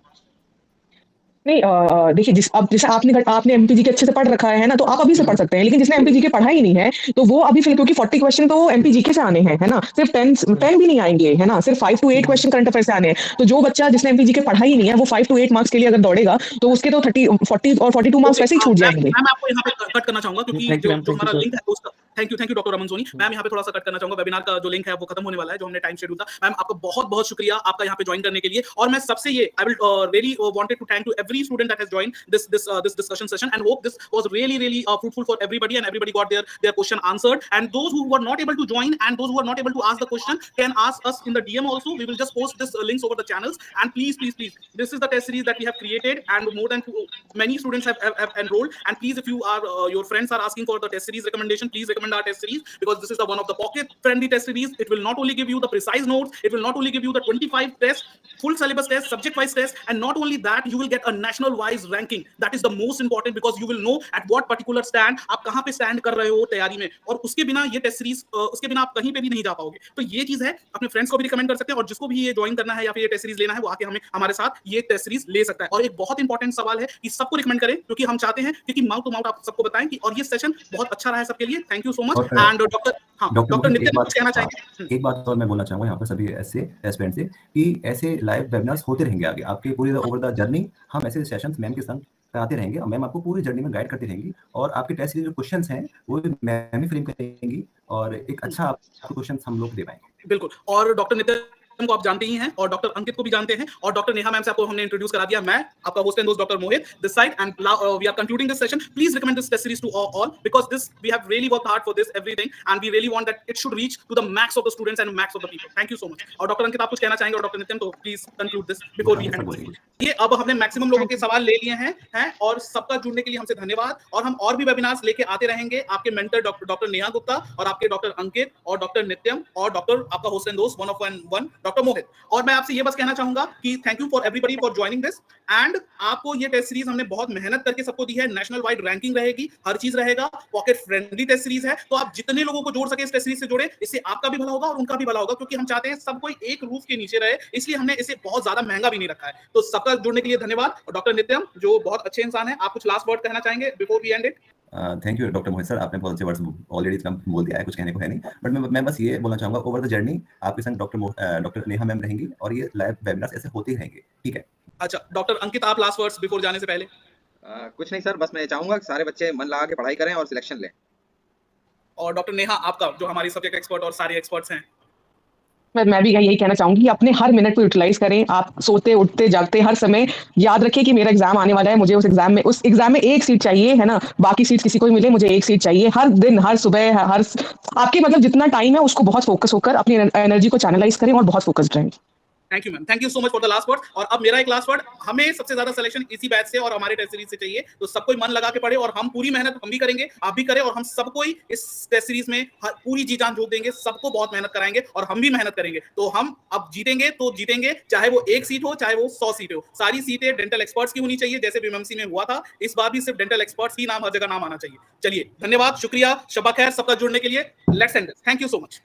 नहीं देखिए जैसे आपने एमपीजी के अच्छे से पढ़ रखा है ना, तो आप अभी से पढ़ सकते हैं, लेकिन जिसने एमपीजी के पढ़ा ही नहीं है तो वो अभी फिर, क्योंकि 40 क्वेश्चन तो एमपीजी के से आने हैं, है ना, सिर्फ 10 भी नहीं आएंगे, है ना, सिर्फ 5 to 8 क्वेश्चन करंट अफेयर से आने हैं। तो जो बच्चा जिसने एमपीजी के पढ़ा ही नहीं है वो 5 to 8 मार्क्स के लिए अगर दौड़ेगा तो उसके तो 40 और 42 मार्क्स वैसे ही छूट जाएंगे। मैम आपको यहाँ पे कट करना चाहूंगा क्योंकि थैंक यू मैम, जो थैंक यू हमारा सर। लिंक है उसका thank you doctor Raman Soni. Ma'am यहाँ पे थोड़ा सा कट करना चाहूंगा, वेबिनार का जो लिंक है वो खत्म होने वाला है, जो हमने टाइम शेड्यूल था। मैम आपका बहुत बहुत शुक्रिया आपका यहाँ पे ज्वाइन करने के लिए, और मैं सबसे ये I will really wanted to thank to every student that has joined this discussion session and hope this was really fruitful for everybody and everybody got their question answered, and those who were not able to join and those who were not able to ask the question can ask us in the DM also. We will just post this links over the channels, and please this is the test series that we have created and more than many students have enrolled, and please if you are your friends are asking for the test series recommendation, please recommend our test series because this is the one of the pocket friendly test series. It will not only give you the precise notes, it will not only give you the 25 tests, full syllabus test, subject wise test, and not only that you will get a national wise ranking. That is the most important because you will know at what particular stand आप कहां पे stand कर रहे हो तैयारी में, और उसके बिना ये टेस्ट सीरीज उसके बिना आप कहीं पे भी नहीं जा पाओगे। तो ये चीज है, अपने फ्रेंड्स को भी रिकमेंड कर सकते हैं, और जिसको भी ये ज्वाइन करना है या फिर ये टेस्ट सीरीज लेना है वो आके हमारे साथ ये टेस्ट सीरीज ले सकता है। और एक बहुत इंपॉर्टेंट सवाल है कि सबको रिकमेंड करें, क्योंकि हम चाहते हैं क्योंकि माउथ टू माउथ आप सबको बताएं कि, और ये सेशन बहुत अच्छा रहा है सबके लिए। Thank you so much. And doctor Nitin कुछ कहना चाहेंगे? एक बात और मैं बोलना चाहूंगा यहाँ पर सभी ऐसे एस्पिरेंट से कि ऐसे लाइव वेबिनार्स होते रहेंगे आगे आपके पूरी ओवर द जर्नी। हम ऐसे सेशंस मैम के संग कराते रहेंगे और मैम आपको पूरी जर्नी में गाइड करती रहेंगी, और आपके टेस्ट के जो क्वेश्चंस हैं वो मैम ही फ्रेम करेंगी और एक अच्छा आपको क्वेश्चंस हम लोग दे पाएंगे। बिल्कुल, और डॉक्टर नितिन को आप जानते ही हैं और डॉक्टर अंकित को भी जानते हैं, और डॉक्टर नेहा मैम से आपको हमने इंट्रोड्यूस करा दिया। मैं आपका होस्ट एंड दोस्त doctor Mohit this side, and we are concluding this session. Please recommend this test series to all because this we have really worked hard for this everything and we really want that it should reach to the max of the students and max of the people. Thank you so much. और doctor Ankit आप कुछ कहना चाहेंगे, और doctor Nitin, तो please conclude this before we end. ये अब हमने मैक्सिमम लोगों के सवाल ले लिए हैं और सबका जुड़ने के लिए हमसे धन्यवाद, और हम और भी वेबिनार्स लेके आते रहेंगे। आपके मेंटर डॉक्टर नेहा गुप्ता और आपके डॉक्टर अंकित और डॉक्टर नित्यम और डॉक्टर आपका होस्ट एंड दोस्त 1 डॉक्टर मोहित। और मैं आपसे ये बस कहना चाहूंगा कि thank you for everybody for joining this, and आपको ये टेस्ट सीरीज हमने बहुत मेहनत करके सबको दी है। नेशनल वाइड रैंकिंग रहेगी, हर चीज रहेगा, पॉकेट फ्रेंडली टेस्ट सीरीज है। तो आप जितने लोगों को जोड़ सके इस टेस्ट सीरीज से जोड़े, इससे आपका भी भला होगा और उनका भी भला होगा, क्योंकि हम चाहते हैं सब कोई एक रूफ के नीचे रहे, इसलिए हमने इसे बहुत ज्यादा महंगा भी नहीं रखा है। तो सबका जुड़ने के लिए धन्यवाद। और डॉक्टर नित्यम जो बहुत अच्छे इंसान है, आप कुछ लास्ट वर्ड कहना चाहेंगे before we end it? Thank you doctor Mohit sir, आपने बहुत अच्छे वर्ड्स ऑलरेडी इतना बोल दिया है, कुछ कहने को है नहीं, बट मैं बस ये बोलना चाहूंगा ओवर द जर्नी आपके संग डॉक्टर नेहा मैम रहेंगी और ये लाइव वेबिनार्स ऐसे होते ही रहेंगे, ठीक है? अच्छा डॉक्टर अंकित, आप लास्ट वर्ड्स बिफोर जाने से पहले? कुछ नहीं सर, बस मैं चाहूंगा कि सारे बच्चे मन लगा के पढ़ाई करें और सिलेक्शन लें। और डॉक्टर नेहा आपका, जो हमारी सब्जेक्ट एक्सपर्ट और सारे एक्सपर्ट्स हैं? मैं भी यही कहना चाहूंगी कि अपने हर मिनट को यूटिलाइज करें। आप सोते उठते जागते हर समय याद रखिए कि मेरा एग्जाम आने वाला है, मुझे उस एग्जाम में एक सीट चाहिए, है ना, बाकी सीट किसी को भी मिले, मुझे एक सीट चाहिए। हर दिन, हर सुबह, हर आपके मतलब जितना टाइम है उसको बहुत फोकस होकर अपनी एनर्जी को चैनलाइज करें और बहुत फोकस्ड रहें। Thank you ma'am, thank you so much for the last word. और अब मेरा एक लास्ट वर्ड, हमें सबसे ज्यादा सिलेक्शन इसी बैच से और हमारे टेस्ट सीरीज से चाहिए, तो सबको मन लगा के पढ़े, और हम पूरी मेहनत हम भी करेंगे, आप भी करें, और हम सबको इस टेस्ट सीरीज में पूरी जी जान झोंक देंगे, सबको बहुत मेहनत कराएंगे और हम भी मेहनत करेंगे। तो हम अब जीतेंगे तो जीतेंगे, चाहे वो 1 सीट हो चाहे वो 100 सीट हो। सारी सीटें डेंटल एक्सपर्ट्स की होनी चाहिए, जैसे बीएमसी में हुआ था। इस बार भी सिर्फ डेंटल एक्सपर्ट्स ही नाम हर जगह नाम आना चाहिए। चलिए धन्यवाद, शुक्रिया, शबा खैर सबका जुड़ने के लिए। Let's end this. Thank you so much.